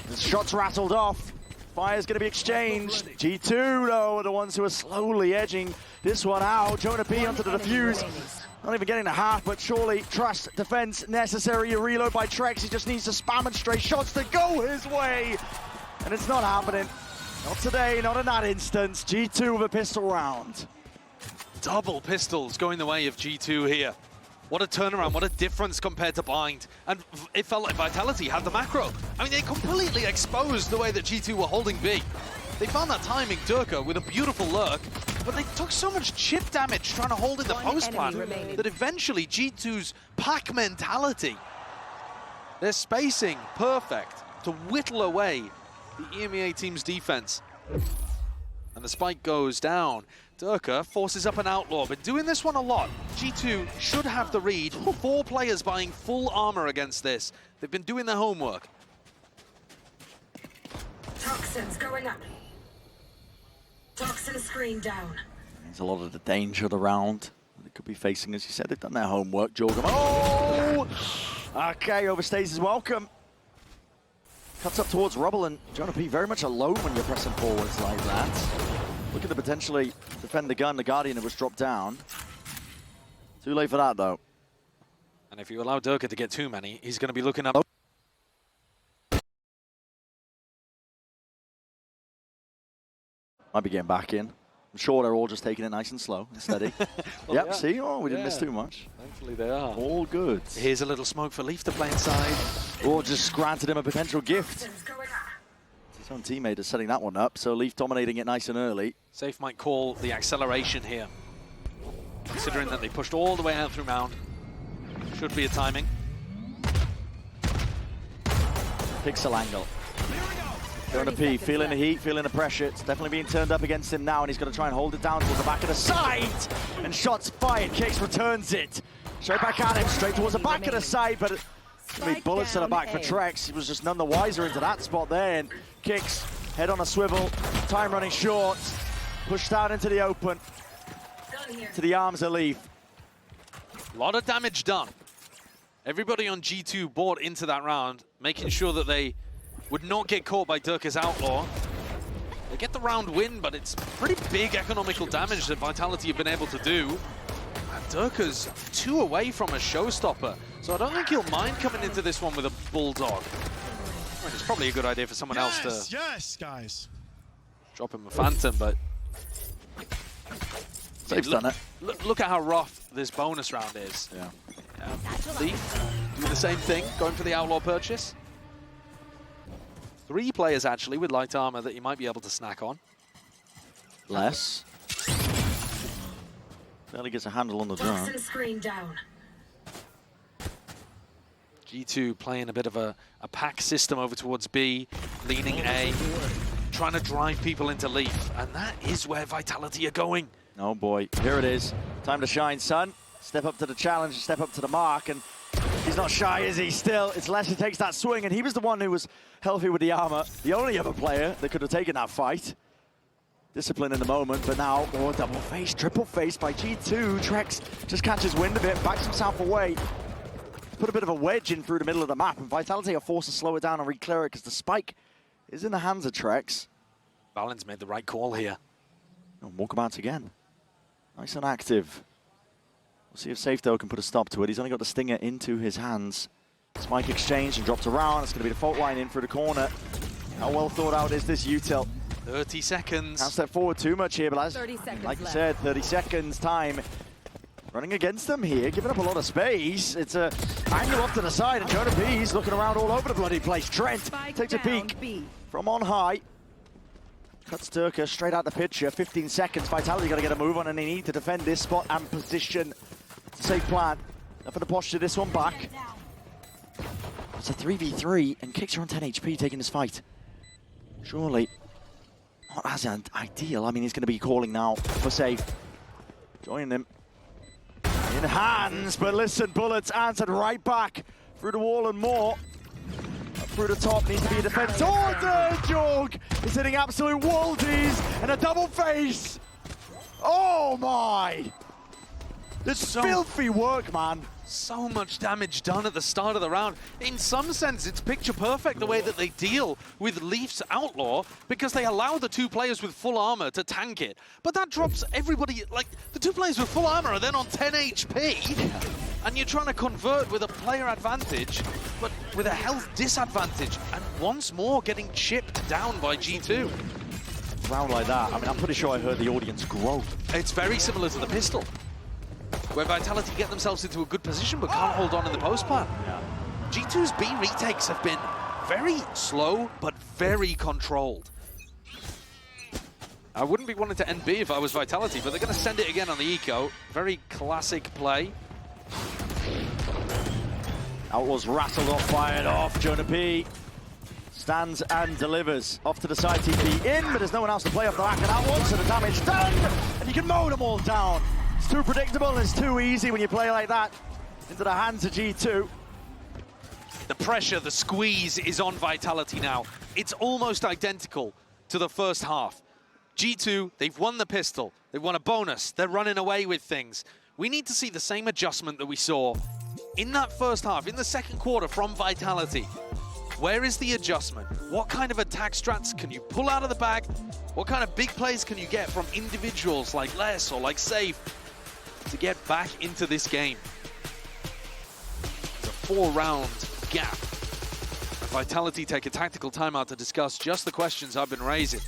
The shots rattled off. Fire's going to be exchanged. G2, though, are the ones who are slowly edging this one out. Jonah P onto the defuse. Not even getting the half, but surely trust defense necessary. A reload by Trex. He just needs to spam and stray shots to go his way. And it's not happening. Not today, not in that instance. G2 with a pistol round. Double pistols going the way of G2 here. What a turnaround, what a difference compared to Bind. And it felt like Vitality had the macro. I mean, they completely exposed the way that G2 were holding B. They found that timing, Durka, with a beautiful lurk, but they took so much chip damage trying to hold in the post plan that eventually G2's pack mentality, their spacing perfect to whittle away the EMEA team's defense. And the spike goes down. Durka forces up an outlaw, but doing this one a lot. G2 should have the read. 4 players buying full armor against this. They've been doing their homework. Toxins going up. Toxin screen down. There's a lot of the danger of the round they could be facing. As you said, they've done their homework. Jorgum. Oh! Okay, overstays his welcome. Cuts up towards Rubble, and Jonah P very much alone when you're pressing forwards like that. Looking to potentially defend the gun, the Guardian, that was dropped down. Too late for that, though. And if you allow Durka to get too many, he's going to be looking up. Might be getting back in. I'm sure they're all just taking it nice and slow and steady. Well, yep, yeah. see? Oh, we didn't miss Yeah. too much. Thankfully they are. All good. Here's a little smoke for Leaf to play inside. Or just granted him a potential gift. His own teammate is setting that one up, so Leaf dominating it nice and early. Safe might call the acceleration here, considering that they pushed all the way out through Mound. Should be a timing. Pixel angle. Jonah P feeling the heat, feeling the pressure. It's definitely being turned up against him now, and he's going to try and hold it down towards the back of the side. And shots fired. Kicks returns it. Straight back at him, straight towards the back of the side, but bullets to the back for Trex. He was just none the wiser into that spot there. And Kicks, head on a swivel, time running short, pushed out into the open, to the arms of Leaf. A lot of damage done. Everybody on G2 bought into that round, making sure that they would not get caught by Durka's Outlaw. They get the round win, but it's pretty big economical damage that Vitality have been able to do. And Durka's 2 away from a showstopper, so I don't think he'll mind coming into this one with a Bulldog. I mean, it's probably a good idea for someone else to guys. drop him a Phantom, but Safe's done it. look at how rough this bonus round is. Yeah. Leaf do the same thing, going for the Outlaw purchase. 3 players actually with light armor that you might be able to snack on. Less. Barely gets a handle on the drone. Toxin screen down. G2 playing a bit of a pack system over towards B, leaning A, trying to drive people into Leaf, and that is where Vitality are going. Oh boy, here it is. Time to shine, son. Step up to the challenge, step up to the mark, and he's not shy, is he? Still, it's Les who takes that swing, and he was the one who was healthy with the armor. The only other player that could have taken that fight. Discipline in the moment, but now, oh, double face, triple face by G2. Trex just catches wind of it, backs himself away. Put a bit of a wedge in through the middle of the map, and Vitality are forced to slow it down and re-clear it because the spike is in the hands of Trex. Valen's made the right call here. And walkabout again. Nice and active. We'll see if Safe, though, can put a stop to it. He's only got the Stinger into his hands. Spike exchange and dropped around. It's going to be the fault line in through the corner. How well thought out is this util? 30 seconds. Can't step forward too much here, but as, 30 seconds like you left. said, 30 seconds time. Running against them here, giving up a lot of space. It's a angle off to the side, and Jonah P's looking around all over the bloody place. Trent Spike takes a down, peek B. from on high. Cuts Durka straight out the picture. 15 seconds. Vitality got to get a move on, and they need to defend this spot and position. It's a safe plan. Enough for the posture, this one back. It's a 3v3, and Kicks are on 10 HP taking this fight. Surely not as ideal. I mean, he's going to be calling now for Safe. Joining him. In hands, but listen, bullets answered right back. Through the wall and more. Up through the top, needs to be a defense. Oh, the Jorg is hitting absolute waldies and a double face. Oh my! This filthy work, man. So much damage done at the start of the round. In some sense, it's picture perfect the way that they deal with Leaf's Outlaw, because they allow the 2 players with full armor to tank it. But that drops everybody, like, the 2 players with full armor are then on 10 HP, and you're trying to convert with a player advantage, but with a health disadvantage, and once more getting chipped down by G2. Round like that, I mean, I'm pretty sure I heard the audience groan. It's very similar to the pistol, where Vitality get themselves into a good position but can't hold on in the post plan. Yeah. G2's B retakes have been very slow but very controlled. I wouldn't be wanting to end B if I was Vitality, but they're going to send it again on the eco. Very classic play. Outlaws rattled off, fired off. Jonah P stands and delivers. Off to the side, TP in, but there's no one else to play off the back of that one, so the damage done, and you can mow them all down. It's too predictable and it's too easy when you play like that into the hands of G2. The pressure, the squeeze is on Vitality now. It's almost identical to the first half. G2, they've won the pistol. They've won a bonus. They're running away with things. We need to see the same adjustment that we saw in that first half, in the second quarter from Vitality. Where is the adjustment? What kind of attack strats can you pull out of the bag? What kind of big plays can you get from individuals like Les or like Safe to get back into this game? It's a 4-round gap. Vitality take a tactical timeout to discuss just the questions I've been raising.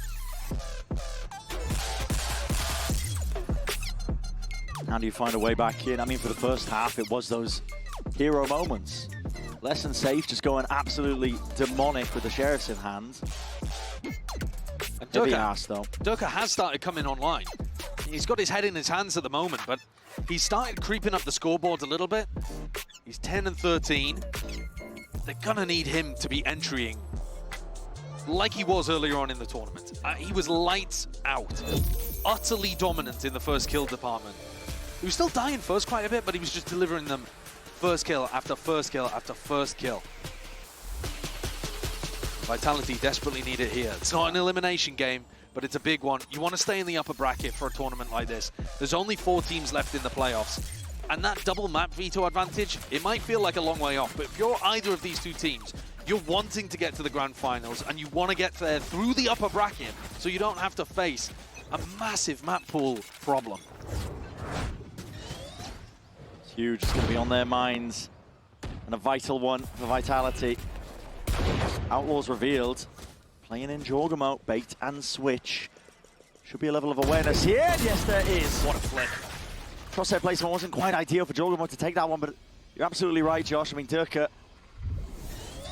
How do you find a way back in? I mean, for the first half, it was those hero moments. Les and Safe just going absolutely demonic with the sheriffs in hand. And Heavy ass, though. Durka has started coming online. He's got his head in his hands at the moment, but he started creeping up the scoreboards a little bit. He's 10 and 13. They're gonna need him to be entering like he was earlier on in the tournament. He was lights out, utterly dominant in the first kill department. He was still dying first quite a bit, but he was just delivering them first kill after first kill after first kill. Vitality desperately need it here. It's not an elimination game, but it's a big one. You want to stay in the upper bracket for a tournament like this. There's only 4 teams left in the playoffs. And that double map veto advantage, it might feel like a long way off, but if you're either of these 2 teams, you're wanting to get to the grand finals and you want to get there through the upper bracket so you don't have to face a massive map pool problem. It's huge. It's going to be on their minds. And a vital one for Vitality. Outlaws revealed. Playing in Jorgamo, bait and switch. Should be a level of awareness here. Yes, there is. What a flick. Crosshair placement wasn't quite ideal for Jorgamo to take that one, but you're absolutely right, Josh. I mean, Durka,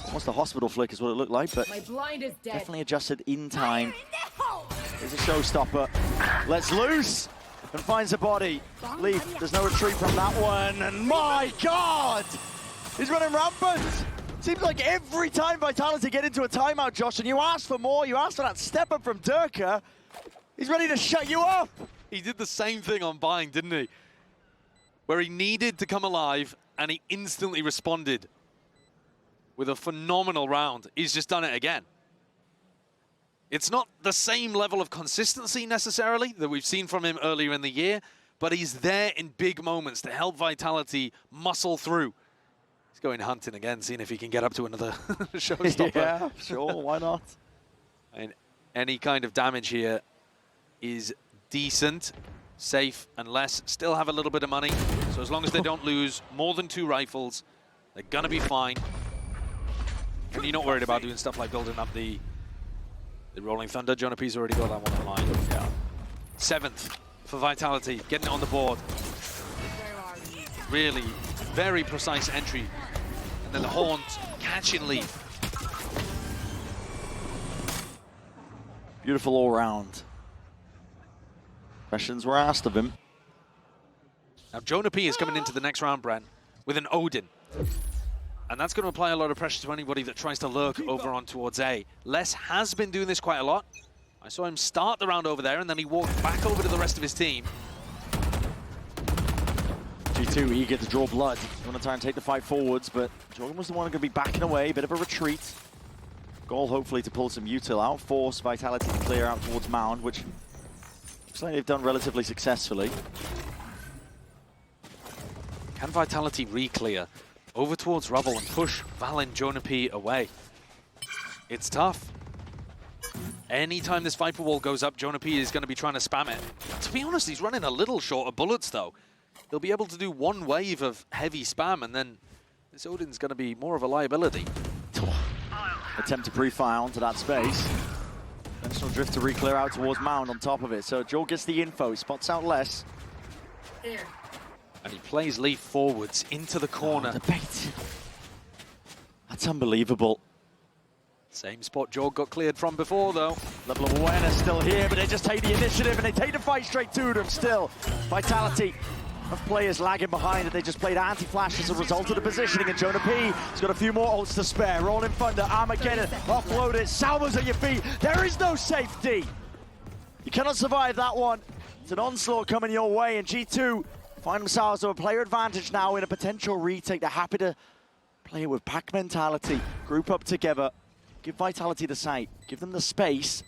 almost a hospital flick is what it looked like, but My blind is dead. definitely adjusted in time. Here's a showstopper. Lets loose and finds a body. Leaf, there's no retreat from that one, and my God! He's running rampant! Seems like every time Vitality get into a timeout, Josh, and you ask for more, you ask for that step up from Durka, he's ready to shut you up! He did the same thing on Bind, didn't he? Where he needed to come alive, and he instantly responded with a phenomenal round. He's just done it again. It's not the same level of consistency necessarily that we've seen from him earlier in the year, but he's there in big moments to help Vitality muscle through. He's going hunting again, seeing if he can get up to another showstopper. Yeah, sure, why not? And any kind of damage here is decent. Safe and Les still have a little bit of money, so as long as they don't lose more than 2 rifles, they're gonna be fine. And you're not worried about doing stuff like building up the Rolling Thunder. Jonah P's already got that one online. Yeah. 7th for Vitality, getting it on the board. Really very precise entry. And then the Haunt catching Leaf. Beautiful all round. Questions were asked of him. Now Jonah P is coming into the next round, Brent, with an Odin. And that's going to apply a lot of pressure to anybody that tries to lurk over on towards A. Les has been doing this quite a lot. I saw him start the round over there, and then he walked back over to the rest of his team. G2 eager to draw blood. They want to try and take the fight forwards, but Jorgen was the one going to be backing away. Bit of a retreat. Goal hopefully to pull some util out, force Vitality to clear out towards Mound, which looks like they've done relatively successfully. Can Vitality re-clear over towards Rubble and push Val and Jonah P away? It's tough. Anytime this Viper wall goes up, Jonah P is going to be trying to spam it. To be honest, he's running a little short of bullets, though. He'll be able to do one wave of heavy spam, and then this Odin's going to be more of a liability. Attempt to pre-fire onto that space. Dimensional drift to re-clear out towards Mound on top of it. So Joel gets the info, spots out Les. There. And he plays Leaf forwards into the corner. The bait. That's unbelievable. Same spot Jorg got cleared from before, though. Level of awareness still here, but they just take the initiative and they take the fight straight to them still. Vitality of players lagging behind, and they just played anti-flash as a result of the positioning, and Jonah P has got a few more ults to spare. Rolling Thunder, Armageddon, offload it, salvos at your feet. There is no safety. You cannot survive that one. It's an onslaught coming your way, and G2 find themselves with a player advantage now in a potential retake. They're happy to play it with pack mentality, group up together, give Vitality the sight, give them the space,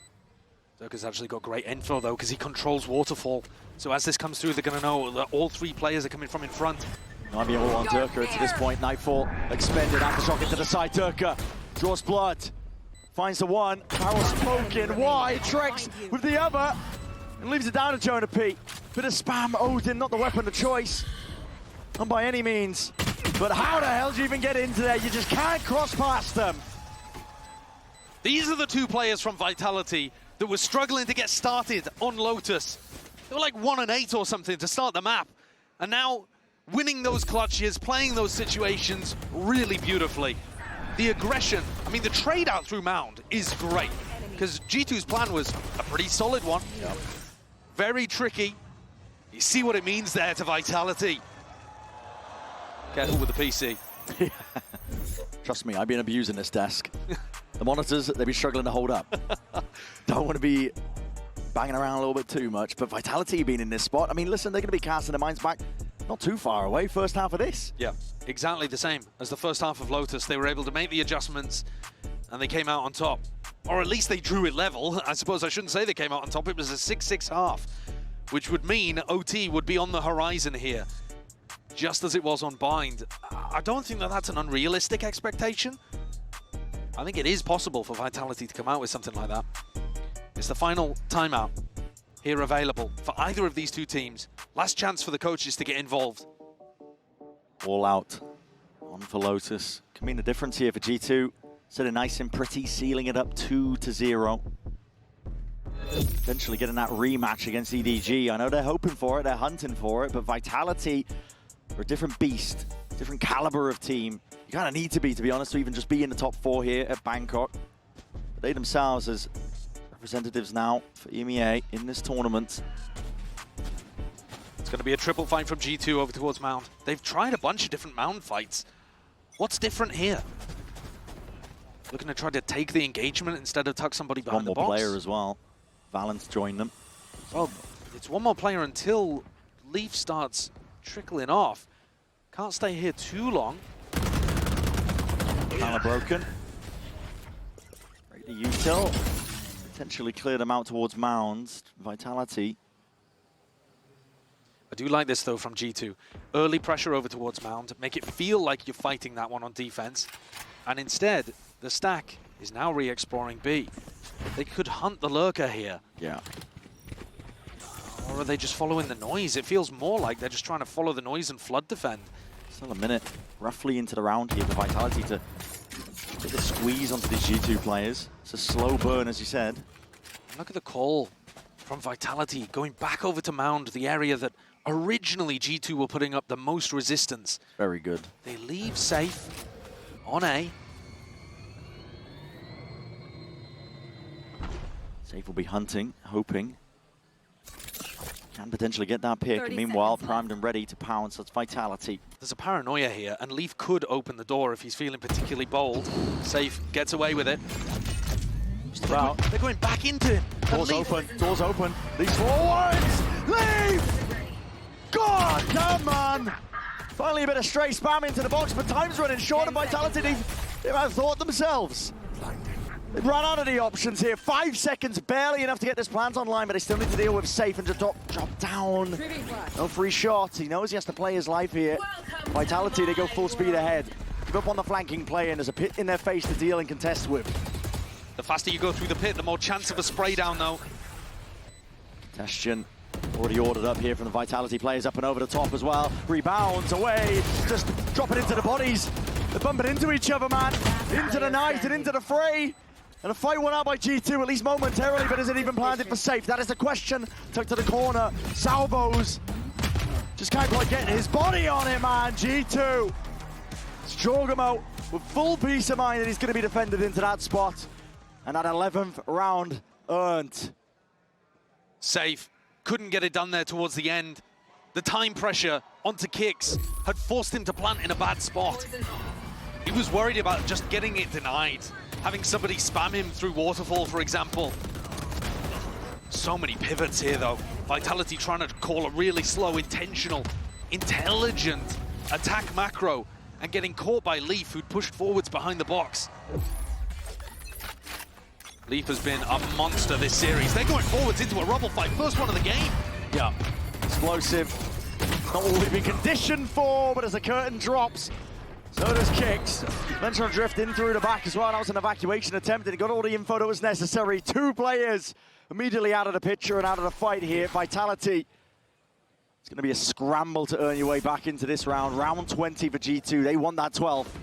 Zerka's actually got great info though, because he controls Waterfall. So as this comes through, they're going to know that all three players are coming from in front. Might be all on Zerka to this point. Nightfall expended, aftershock into the side. Zerka draws blood, finds the one. Power smoking wide, Trex with the other, and leaves it down to Jonah P. Bit of spam, Odin, not the weapon of choice. Not by any means. But how the hell do you even get into there? You just can't cross past them. These are the two players from Vitality that were struggling to get started on Lotus. They were like 1-8 or something to start the map. And now winning those clutches, playing those situations really beautifully. The aggression, I mean, the trade out through Mound is great, because G2's plan was a pretty solid one. Yep. Very tricky. You see what it means there to Vitality. Careful with the PC. Trust me, I've been abusing this desk. The monitors, they've been struggling to hold up. Don't want to be banging around a little bit too much, but Vitality being in this spot, I mean, listen, they're going to be casting their minds back not too far away, first half of this. Yeah, exactly the same as the first half of Lotus. They were able to make the adjustments and they came out on top. Or at least they drew it level. I suppose I shouldn't say they came out on top. It was a 6-6 half, which would mean OT would be on the horizon here, just as it was on Bind. I don't think that that's an unrealistic expectation. I think it is possible for Vitality to come out with something like that. It's the final timeout here available for either of these two teams. Last chance for the coaches to get involved. All out on for Lotus. Can mean the difference here for G2. Sitting nice and pretty, sealing it up 2-0. Eventually getting that rematch against EDG. I know they're hoping for it, they're hunting for it, but Vitality are a different beast, different caliber of team. You kind of need to be honest, to even just be in the top 4 here at Bangkok. But they themselves as representatives now for EMEA in this tournament. It's going to be a triple fight from G2 over towards Mound. They've tried a bunch of different Mound fights. What's different here? Looking to try to take the engagement instead of tuck somebody behind the box. One more player as well. Valance joined them. Well, it's one more player until Leaf starts trickling off. Can't stay here too long. Panel broken. Right to util. Potentially clear them out towards Mounds. Vitality. I do like this though from G2. Early pressure over towards Mound. Make it feel like you're fighting that one on defense. And instead, the stack is now re-exploring B. They could hunt the lurker here. Yeah. Or are they just following the noise? It feels more like they're just trying to follow the noise and flood defend. Still a minute roughly into the round here for Vitality to get the squeeze onto these G2 players. It's a slow burn, as you said. Look at the call from Vitality going back over to Mound, the area that originally G2 were putting up the most resistance. Very good. They leave safe on A. Safe will be hunting, hoping. Can potentially get that pick. And meanwhile, primed and ready to pounce. That's Vitality. There's a paranoia here, and Leaf could open the door if he's feeling particularly bold. Safe gets away with it. They're going back into him. Doors open, doors open. These forwards! Leave! God, come on! Finally a bit of stray spam into the box, but time's running short, and Vitality, they've outthought themselves. They've run out of the options here. 5 seconds, barely enough to get this plant online, but they still need to deal with Safe and just drop down. No free shot. He knows he has to play his life here. Vitality, they go full speed ahead. Give up on the flanking play, and there's a pit in their face to deal and contest with. The faster you go through the pit, the more chance of a spray down, though. Congestion already ordered up here from the Vitality players, up and over the top as well. Rebounds away, just dropping into the bodies. They're bumping into each other, man. Into the night and into the fray. And a fight won out by G2, at least momentarily, but is it even planted for Safe? That is the question. Tucked to the corner, salvos. Just can't quite get his body on it, man. G2. Strogamo with full peace of mind that he's going to be defended into that spot. And that 11th round earned. Safe. Couldn't get it done there towards the end. The time pressure onto Kicks had forced him to plant in a bad spot. He was worried about just getting it denied. Having somebody spam him through Waterfall, for example. So many pivots here, though. Vitality trying to call a really slow, intentional, intelligent attack macro and getting caught by Leaf, who'd pushed forwards behind the box. Leaf has been a monster this series. They're going forwards into a rubble fight. First one of the game. Yeah, explosive. Not what we've been conditioned for, but as the curtain drops, so does Kicks. Dimensional drift in through the back as well. That was an evacuation attempt, and he got all the info that was necessary. 2 players immediately out of the picture and out of the fight here. Vitality. It's going to be a scramble to earn your way back into this round. Round 20 for G2. They won that 12.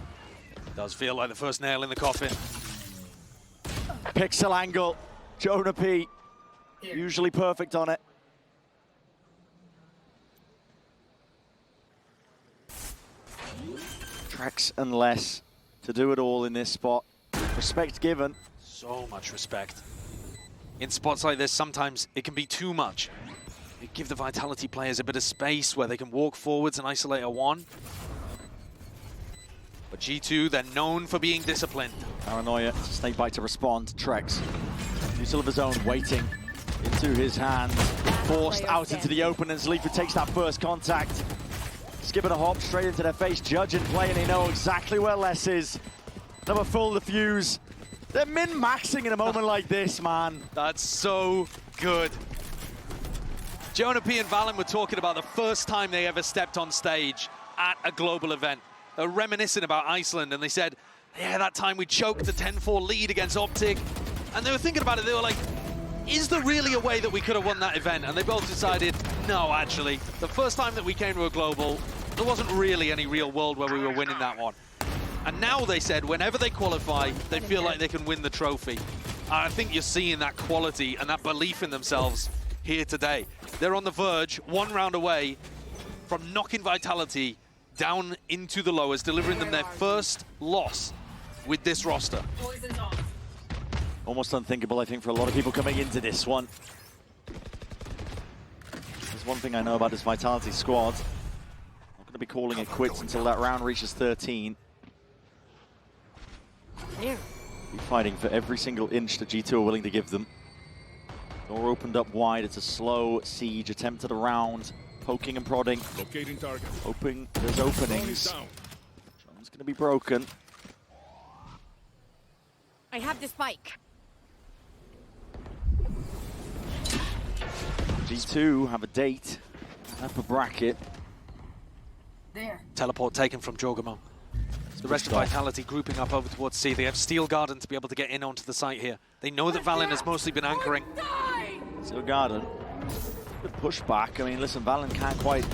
Does feel like the first nail in the coffin. Pixel angle. Jonah P. Usually perfect on it. Trex and less to do it all in this spot. Respect given. So much respect. In spots like this, sometimes it can be too much. You give the Vitality players a bit of space where they can walk forwards and isolate a 1. But G2, they're known for being disciplined. Paranoia, snake bite to respond. Trex, use of his own, waiting into his hand. Forced out into the open as Leaf takes that first contact. Skipping a hop straight into their face. Judge and play, and they know exactly where Les is. Another full defuse. They're min-maxing in a moment like this, man. That's so good. Jonah P and Valen were talking about the first time they ever stepped on stage at a global event. They're reminiscing about Iceland, and they said, yeah, that time we choked the 10-4 lead against Optic. And they were thinking about it, they were like, is there really a way that we could have won that event? And they both decided, no, actually. The first time that we came to a global, there wasn't really any real world where we were winning that one. And now they said, whenever they qualify, they feel like they can win the trophy. And I think you're seeing that quality and that belief in themselves here today. They're on the verge, 1 round away from knocking Vitality down into the lowers, delivering them their first loss with this roster. Almost unthinkable, I think, for a lot of people coming into this one. There's one thing I know about this Vitality squad. I'm not going to be calling it quits until that round reaches 13. Be fighting for every single inch that G2 are willing to give them. Door opened up wide. It's a slow siege attempt at a round. Poking and prodding. Locating target. Hoping there's openings. Drum's going to be broken. I have the spike. G2 have a date. Upper bracket. There. Teleport taken from Jorgamon. The rest of Vitality grouping up over towards C. They have Steel Garden to be able to get in onto the site here. They know that Valen has mostly been anchoring. Steel Garden. Good pushback. I mean, listen, Valen can't quite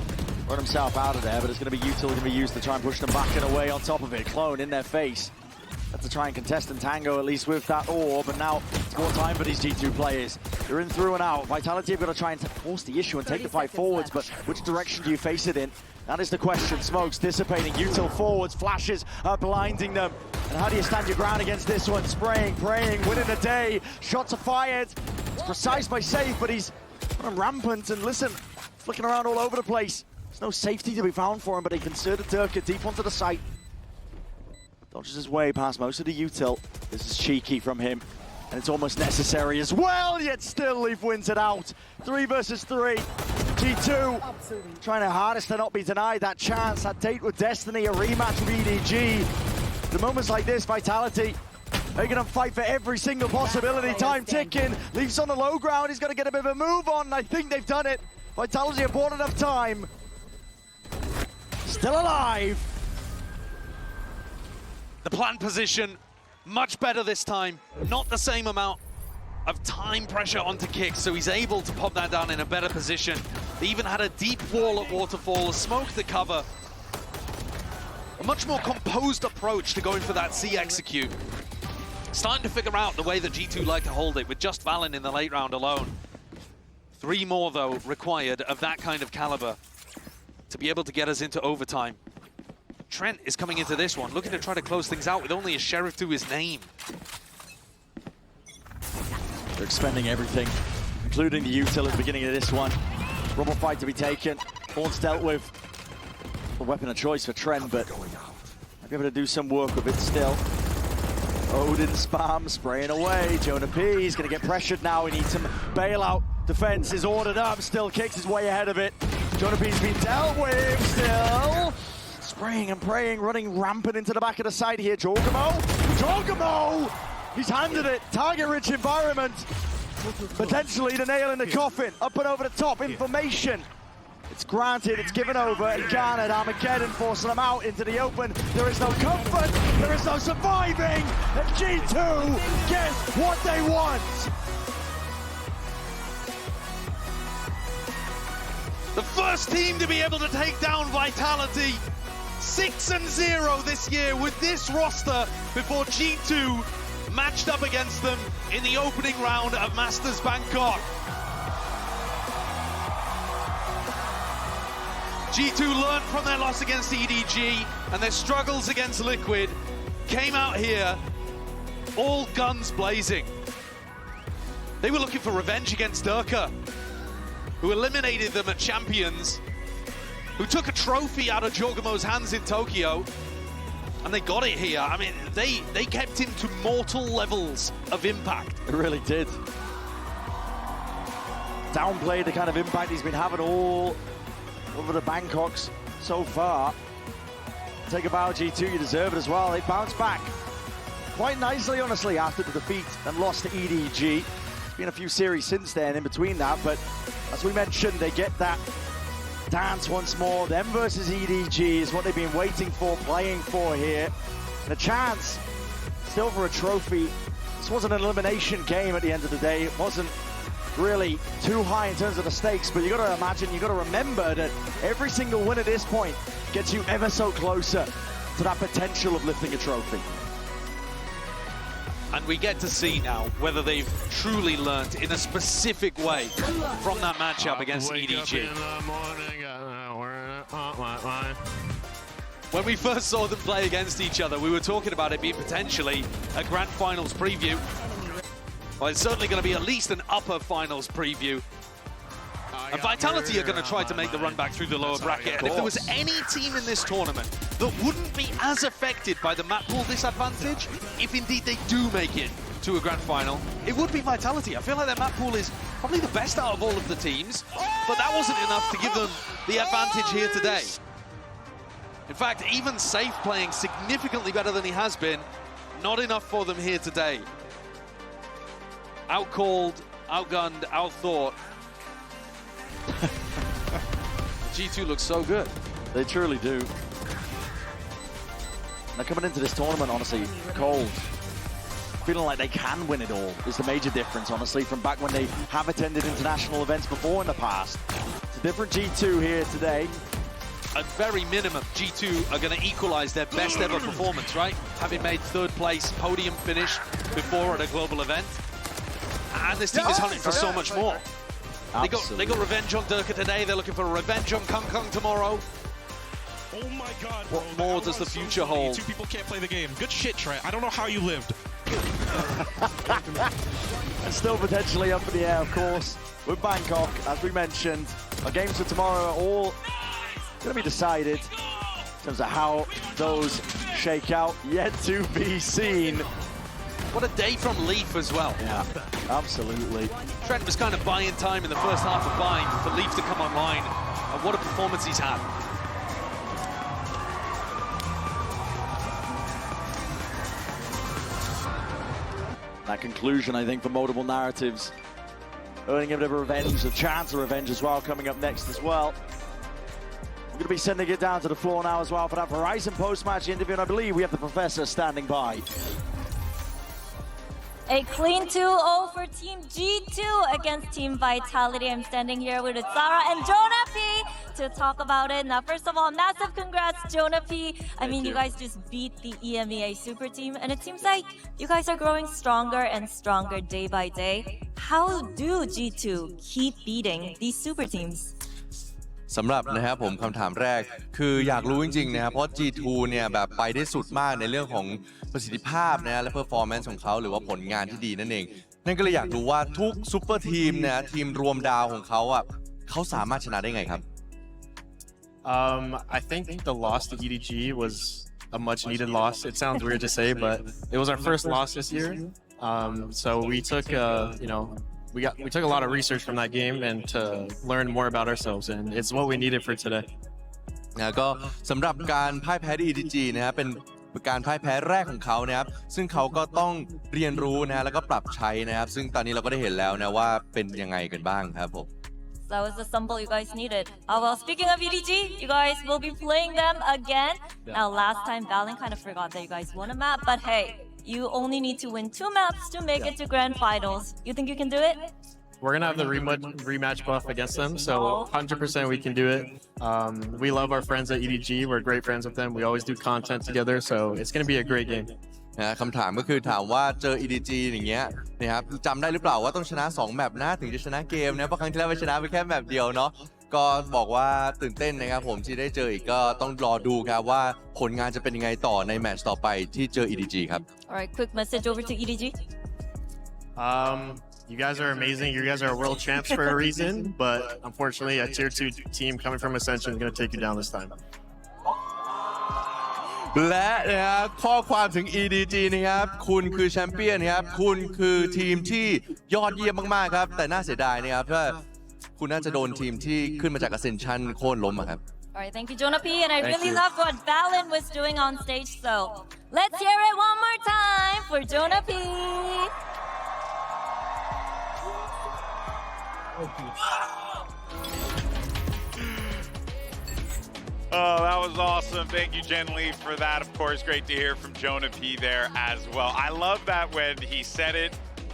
run himself out of there, but it's going to be util going to be used to try and push them back and away on top of it. Clone in their face. Have to try and contest and tango at least with that orb, and now it's more time for these G2 players. They're in through and out. Vitality have got to try and force the issue and take the fight forwards, but which direction do you face it in? That is the question. Smokes dissipating, util forwards, flashes are blinding them. And how do you stand your ground against this one? Spraying, praying, winning the day. Shots are fired. It's precise by safe, but he's running rampant, and listen, flicking around all over the place. There's no safety to be found for him, but a concerted Turka deep onto the site. Dodges his way past most of the util. This is cheeky from him, and it's almost necessary as well, yet still Leaf wins it out. 3 versus 3. G2 trying their hardest to not be denied that chance, that date with Destiny, a rematch with EDG. The moments like this, Vitality, they're going to fight for every single possibility. Time ticking. Leaf's on the low ground. He's got to get a bit of a move on, and I think they've done it. Vitality have bought enough time. Still alive. The planned position, much better this time. Not the same amount of time pressure onto Kick, so he's able to pop that down in a better position. They even had a deep wall at Waterfall, a smoke the cover. A much more composed approach to going for that C execute. Starting to figure out the way that G2 like to hold it with just Valen in the late round alone. 3 more, though, required of that kind of caliber to be able to get us into overtime. Trent is coming into this one, looking to try to close things out with only a Sheriff to his name. They're expending everything, including the util at the beginning of this one. Rubble fight to be taken. Horns dealt with. A weapon of choice for Trent, but might be able to do some work with it still. Odin spam, spraying away. Jonah P is going to get pressured now. He needs some bailout. Defense is ordered up, still Kicks his way ahead of it. Jonah P's been dealt with still. Spraying and praying, running rampant into the back of the side here. Jorgamo He's handed it. Target-rich environment. Potentially the nail in the coffin. Up and over the top. Information. It's granted. It's given over. And garnered. Armageddon forcing them out into the open. There is no comfort. There is no surviving. And G2 get what they want. The first team to be able to take down Vitality. 6-0 this year with this roster before G2 matched up against them in the opening round of Masters Bangkok. G2 learned from their loss against EDG and their struggles against Liquid, came out here all guns blazing. They were looking for revenge against Durka, who eliminated them at Champions, who took a trophy out of Jorgamo's hands in Tokyo, and they got it here. I mean, they kept him to mortal levels of impact. It really did. Downplayed the kind of impact he's been having all over the Bangkoks so far. Take a bow, G2, you deserve it as well. They bounced back quite nicely, honestly, after the defeat and loss to EDG. It's been a few series since then in between that, but as we mentioned, they get that dance once more. Them versus EDG is what they've been waiting for, playing for here. And a chance still for a trophy. This wasn't an elimination game at the end of the day. It wasn't really too high in terms of the stakes, but you got to imagine, you got to remember that every single win at this point gets you ever so closer to that potential of lifting a trophy. And we get to see now whether they've truly learned in a specific way from that matchup against EDG. When we first saw them play against each other, we were talking about it being potentially a grand finals preview. Well, it's certainly going to be at least an upper finals preview. And Vitality are going to try to make the run back through the lower bracket. And if there was any team in this tournament that wouldn't be as affected by the map pool disadvantage, if indeed they do make it to a grand final, it would be Vitality. I feel like their map pool is probably the best out of all of the teams, but that wasn't enough to give them the advantage here today. In fact, even Safe playing significantly better than he has been, not enough for them here today. Outcalled, outgunned, outthought. G2 looks so good. They truly do. They're coming into this tournament, honestly, cold. Feeling like they can win it all is the major difference, honestly, from back when they have attended international events before in the past. It's a different G2 here today. At very minimum, G2 are going to equalize their best ever performance, right? Having made third place podium finish before at a global event. And this team is hunting for so much more. They got revenge on Durka today. They're looking for a revenge on Kung Kung tomorrow. Oh my God, what more does the future hold? Two people can't play the game. Good shit, Trent. I don't know how you lived. And still potentially up in the air, of course, with Bangkok, as we mentioned. Our games for tomorrow are all going to be decided in terms of how those shake out. Yet to be seen. What a day from Leaf as well. Yeah, absolutely. Trent was kind of buying time in the first half of Bind for Leaf to come online. And what a performance he's had. That conclusion, I think, for multiple narratives. Earning a bit of revenge, a chance of revenge as well, coming up next as well. We're going to be sending it down to the floor now as well for that Verizon post-match interview, and I believe we have the professor standing by. A clean 2-0 for Team G2 against Team Vitality. I'm standing here with Zara and Jonah P to talk about it. Now, first of all, massive congrats, Jonah P. I mean, you guys just beat the EMEA Super Team, and it seems like you guys are growing stronger and stronger day by day. How do G2 keep beating these Super Teams? สำหรับนะครับผมคำถามแรกคืออยากรู้จริงๆนะครับเพราะ G2 เนี่ยแบบไปได้สุดมากในเรื่องของประสิทธิภาพนะและ performance ของเขาหรือว่าผลงานที่ดีนั่นเองนั่นก็เลยอยากรู้ว่าทุกซุปเปอร์ทีมเนี่ยทีมรวมดาวของเขาอ่ะเขาสามารถชนะได้ไงครับ I think the loss to EDG was a much needed loss. It sounds weird to say, but it was our first loss this year. So we took we took a lot of research from that game and to learn more about ourselves, and it's what we needed for today. ก็สำหรับการพ่ายแพ้ที่ EDG นะครับเป็น การพ่ายแพ้แรกของเขานะครับซึ่งเขาก็ต้องเรียนรู้นะแล้วก็ปรับใช้นะครับซึ่งตอนนี้เราก็ได้เห็นแล้วนะว่าเป็นยังไงกันบ้างครับผม That was the stumble you guys needed. Well, speaking of EDG, you guys will be playing them again. Now, last time, Valen kind of forgot that you guys won a map, but hey, you only need to win 2 maps to make it to grand finals. You think you can do it? We're gonna have the rematch buff against them, so 100% we can do it. We love our friends at EDG. We're great friends with them. We always do content together, so it's gonna be a great game. นะคำถามก็คือถามว่าเจอ EDG อย่างเงี้ยนะครับจำได้หรือเปล่าว่าต้องชนะ2แมปนะถึงจะชนะเกมนะเพราะครั้งที่แล้วไปชนะไปแค่แมปเดียวเนาะก็บอกว่าตื่นเต้นนะครับผมที่ได้เจออีกก็ต้องรอดูครับว่าผลงานจะเป็นยังไงต่อในแมตช์ต่อไปที่เจอ EDG ครับ Alright, quick message over to EDG. You guys are amazing. You guys are world champs for a reason, but unfortunately, a tier 2 team coming from Ascension is gonna take you down this time. และนะครับข้อความถึง EDG นะครับคุณคือแชมเปี้ยนครับคุณคือทีมที่ยอดเยี่ยมมากๆครับแต่น่าเสียดายนะครับถ้าคุณน่าจะโดนทีมที่ขึ้นมาจาก Ascension โค่นล้มครับ Alright, thank you, Jonah P. And I Thank really you. loved what Valen was doing on stage, so let's hear it one more time for Jonah P. Oh, that was awesome. Thank you, Jen Lee, for that. Of course, great to hear from Jonah P there as well. I love that when he said it,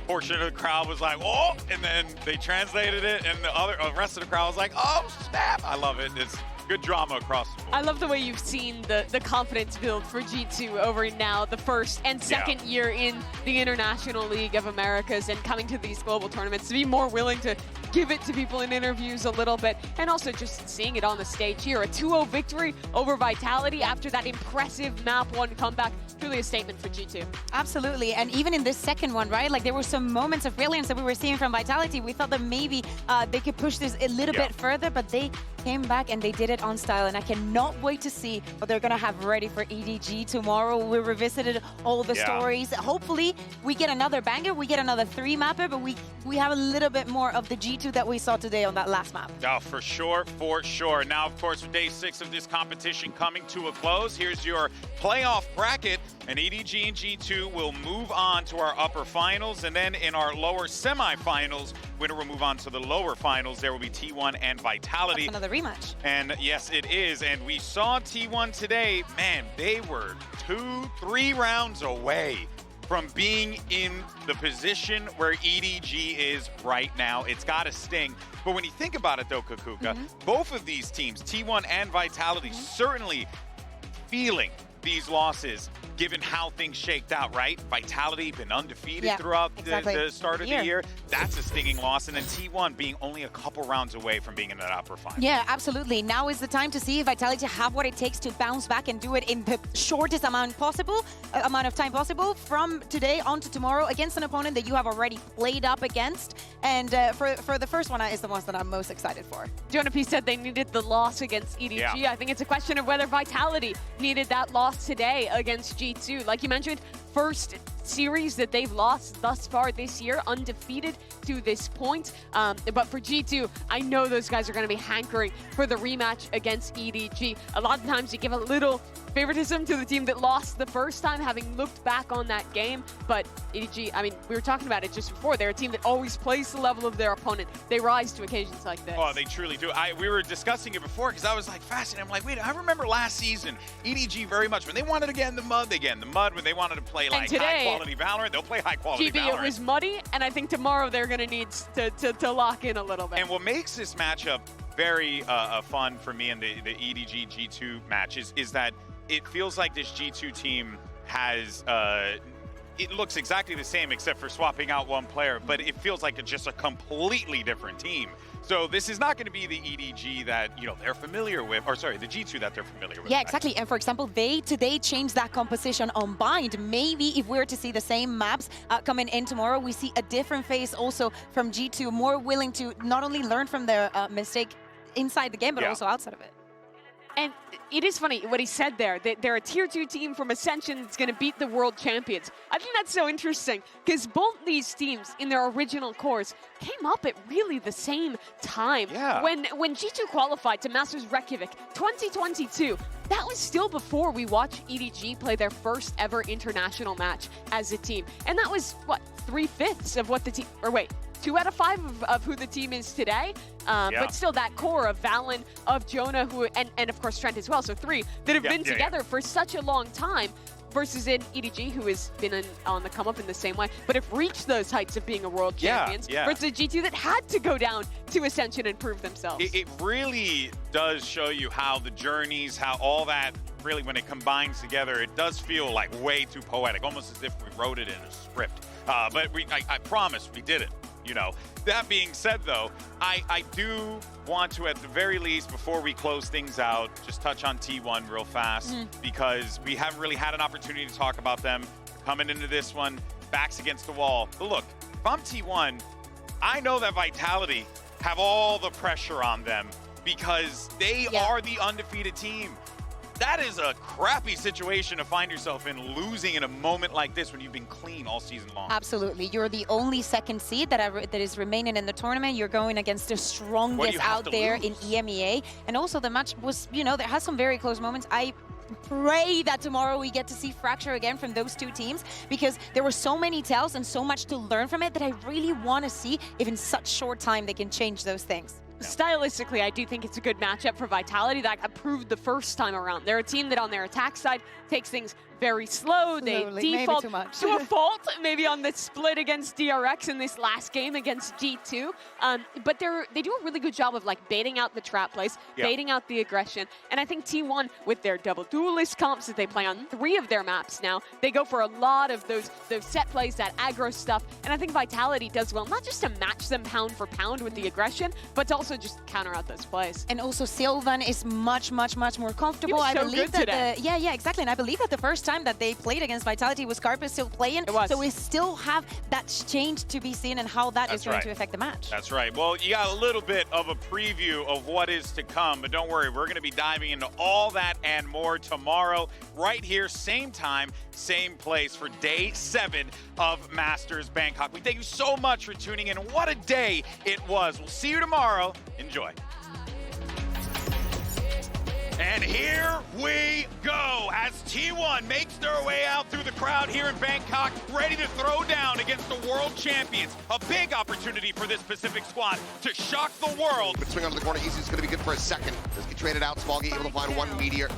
portion of the crowd was like, oh, and then they translated it, and the rest of the crowd was like, oh, snap. I love it. It's good drama across the board. I love the way you've seen the confidence build for G2 over now the first and second year in the International League of Americas and coming to these global tournaments to be more willing to give it to people in interviews a little bit and also just seeing it on the stage here. A 2-0 victory over Vitality after that impressive map 1 comeback. Truly a statement for G2. Absolutely, and even in this second one, right? Like there were some moments of brilliance that we were seeing from Vitality. We thought that maybe they could push this a little bit further, but they came back and they did it on style. And I cannot wait to see what they're gonna have ready for EDG tomorrow. We revisited all the stories. Hopefully, we get another banger. We get another 3-mapper, but we have a little bit more of the G2 that we saw today on that last map. Oh, for sure, for sure. Now, of course, day 6 of this competition coming to a close. Here's your playoff bracket. And EDG and G2 will move on to our upper finals. And then in our lower semifinals, winner will move on to the lower finals. There will be T1 and Vitality. That's another rematch. And yes, it is. And we saw T1 today. Man, they were 2-3 rounds away from being in the position where EDG is right now. It's got to sting. But when you think about it, though, Kakuka, both of these teams, T1 and Vitality, certainly feeling these losses given how things shaked out, right? Vitality been undefeated throughout the start of the year. That's a stinging loss. And then T1 being only a couple rounds away from being in that upper final. Yeah, absolutely. Now is the time to see if Vitality have what it takes to bounce back and do it in the shortest amount of time possible from today on to tomorrow against an opponent that you have already played up against. And for the first one is the one that I'm most excited for. Jonah P said they needed the loss against EDG. I think it's a question of whether Vitality needed that loss today against G2. Like you mentioned, first series that they've lost thus far this year, undefeated to this point. But for G2, I know those guys are going to be hankering for the rematch against EDG. A lot of times you give a little favoritism to the team that lost the first time, having looked back on that game. But EDG, I mean, we were talking about it just before. They're a team that always plays the level of their opponent. They rise to occasions like this. Oh, they truly do. We were discussing it before because I was like fascinated. I'm like, wait, I remember last season, EDG very much, when they wanted to get in the mud, they get in the mud. When they wanted to play like high-quality Valorant, they'll play high-quality Valorant. It was muddy, and I think tomorrow they're going to need to lock in a little bit. And what makes this matchup very fun for me in the EDG G2 matches is that it feels like this G2 team has it looks exactly the same except for swapping out one player, but it feels like it's just a completely different team. So this is not going to be the EDG that, you know, they're familiar with, or sorry, the G2 that they're familiar with. Yeah, exactly. And for example, they today changed that composition on Bind. Maybe if we're to see the same maps coming in tomorrow, we see a different face also from G2, more willing to not only learn from their mistake inside the game, but also outside of it. And it is funny what he said there, that they're a tier 2 team from Ascension that's going to beat the world champions. I think that's so interesting because both these teams in their original cores came up at really the same time. Yeah. When G2 qualified to Masters Reykjavik 2022, that was still before we watched EDG play their first ever international match as a team. And that was, what, 3/5 of what the team, or wait, 2 out of 5 of who the team is today. But still that core of Valen, of Jonah, who and of course Trent as well, so 3 that have been together for such a long time, versus in EDG, who has been on the come up in the same way, but have reached those heights of being a world champions, versus G2 that had to go down to Ascension and prove themselves. It really does show you how the journeys, how all that really, when it combines together, it does feel like way too poetic, almost as if we wrote it in a script. But I promise we did it. You know, that being said, though, I do want to, at the very least, before we close things out, just touch on T1 real fast, because we haven't really had an opportunity to talk about them coming into this one, backs against the wall. But look, if I'm T1, I know that Vitality have all the pressure on them because they are the undefeated team. That is a crappy situation to find yourself in, losing in a moment like this when you've been clean all season long. Absolutely. You're the only second seed that is remaining in the tournament. You're going against the strongest out there in EMEA. And also the match was, you know, there has some very close moments. I pray that tomorrow we get to see Fracture again from those two teams, because there were so many tells and so much to learn from it that I really want to see if in such short time they can change those things. Stylistically, I do think it's a good matchup for Vitality. That got proved the first time around. They're a team that on their attack side takes things very slow. They default to a fault, maybe on the split against DRX in this last game against G2. But they do a really good job of like baiting out the trap plays, baiting out the aggression. And I think T1, with their double duelist comps that they play on 3 of their maps now, they go for a lot of those set plays, that aggro stuff. And I think Vitality does well, not just to match them pound for pound with the aggression, but to also just counter out those plays. And also Sylvan is much more comfortable. I believe that exactly. And I believe that the first time that they played against Vitality was Scarpa still playing. It was. So we still have that change to be seen and how that is going to affect the match. That's right. Well, you got a little bit of a preview of what is to come, but don't worry, we're going to be diving into all that and more tomorrow, right here, same time, same place for day 7 of Masters Bangkok. We thank you so much for tuning in. What a day it was. We'll see you tomorrow. Enjoy. And here we go as T1 makes their way out through the crowd here in Bangkok, ready to throw down against the world champions. A big opportunity for this Pacific squad to shock the world. But swing onto the corner, Easy's going to be good for a second. Does get traded out, Smoggy able to find one Meteor.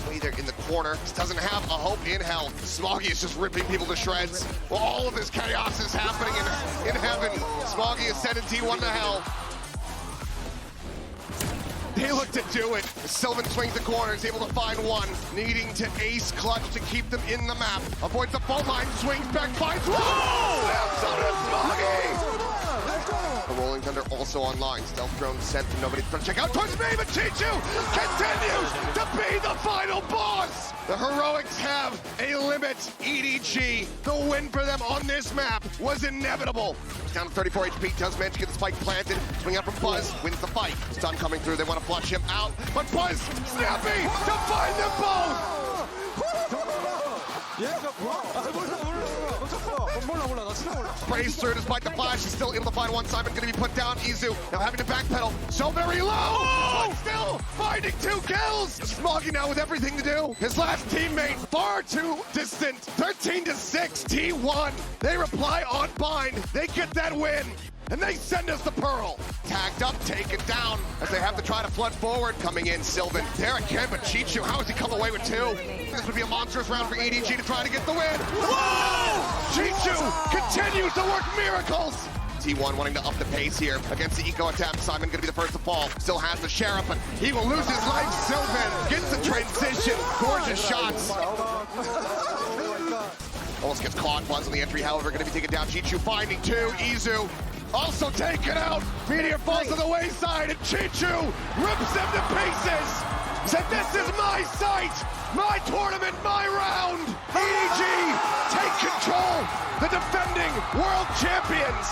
Way there in the corner, just doesn't have a hope in hell. Smoggy is just ripping people to shreds. Well, all of this chaos is happening in heaven. Smoggy is sending T1 to hell. They look to do it. Sylvan swings the corner, is able to find one, needing to ace clutch to keep them in the map. Avoids the fault line, swings back, finds one! That's on Smoggy! The Rolling Thunder also online. Stealth drone sent from nobody to check out towards me, but Chichu continues to be the final boss! The Heroics have a limit. EDG, the win for them on this map was inevitable. It's down to 34 HP, does manage to get the spike planted. Swing out from Buzz, wins the fight. Stun coming through, they want to flush him out, but Buzz, snappy to find them both! Sprays through despite the flash, he's still able to find one. Simon gonna be put down. Izu now having to backpedal, so very low, but still finding 2 kills. Smoggy now with everything to do. His last teammate far too distant. 13-6, T1. They reply on bind. They get that win. And they send us the Pearl. Tagged up, taken down, as they have to try to flood forward. Coming in, Sylvan. There again, but Chichu, how has he come away with 2? This would be a monstrous round for EDG to try to get the win. Whoa! Chichu continues to work miracles. T1 wanting to up the pace here against the eco attempt. Simon gonna be the first to fall. Still has the Sheriff, but he will lose his life. Sylvan gets the transition. Gorgeous shots. Almost gets caught. Buzz on the entry, however, gonna be taken down. Chichu finding 2. Izu also taken out. Meteor falls to the wayside, and Chichu rips them to pieces. Said, this is my site, my tournament, my round. EDG, take control. The defending world champions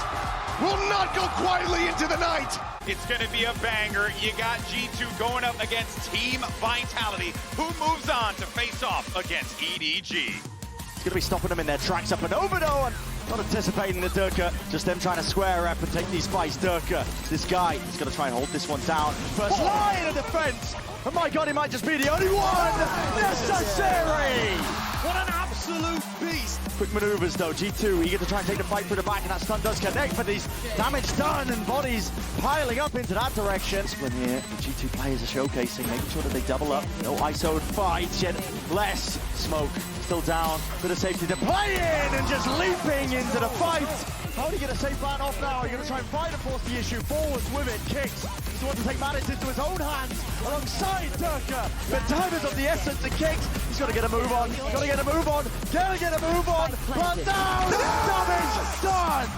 will not go quietly into the night. It's going to be a banger. You got G2 going up against Team Vitality, who moves on to face off against EDG. It's going to be stopping them in their tracks up and over, though, and Not anticipating the Durka, just them trying to square up and take these fights. Durka, this guy, he's going to try and hold this one down. First line of defense. Oh my God, he might just be the only one necessary. What an absolute beast! Quick maneuvers though, G2 eager to try and take the fight through the back, and that stun does connect, but these damage done and bodies piling up into that direction. When here, the G2 players are showcasing, making sure that they double up. No ISO'd fight, yet less smoke. Still down, bit of safety to play in and just leaping into the fight. How do you get a safe plan off now? Are you going to try and fight and force the issue forwards with it? Kicks. He's the one to take matters into his own hands alongside Durka. But time is of the essence and Kicks. He's got to get a move on. Got to get a move on. Gotta get a move on. But down. Damage done.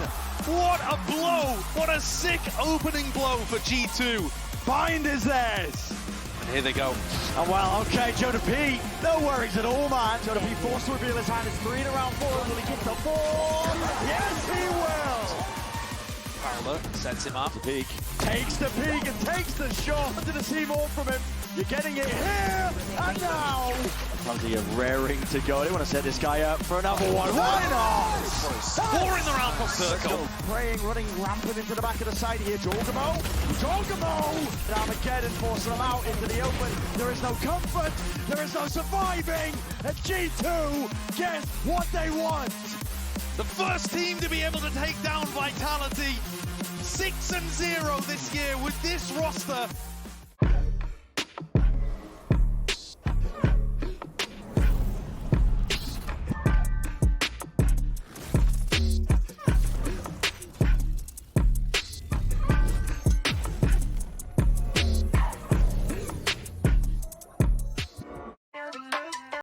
What a blow! What a sick opening blow for G2. Bind is theirs. And here they go. Oh, well, okay, Joda P, no worries at all, man. Joda P forced to reveal his hand. It's 3 in a round 4. Will he kick the 4? Yes, he will. Fowler sets him up. The peek. Takes the peek and takes the shot. Wanted to see more from him. You're getting it here and now. Plenty of raring to go. They want to set this guy up for another one. Why not? 4 in the round from Circle. Praying, running rampant into the back of the side here. Jorgamo! And Armageddon forcing them out into the open. There is no comfort. There is no surviving. And G2 get what they want. The first team to be able to take down Vitality. 6-0 this year with this roster.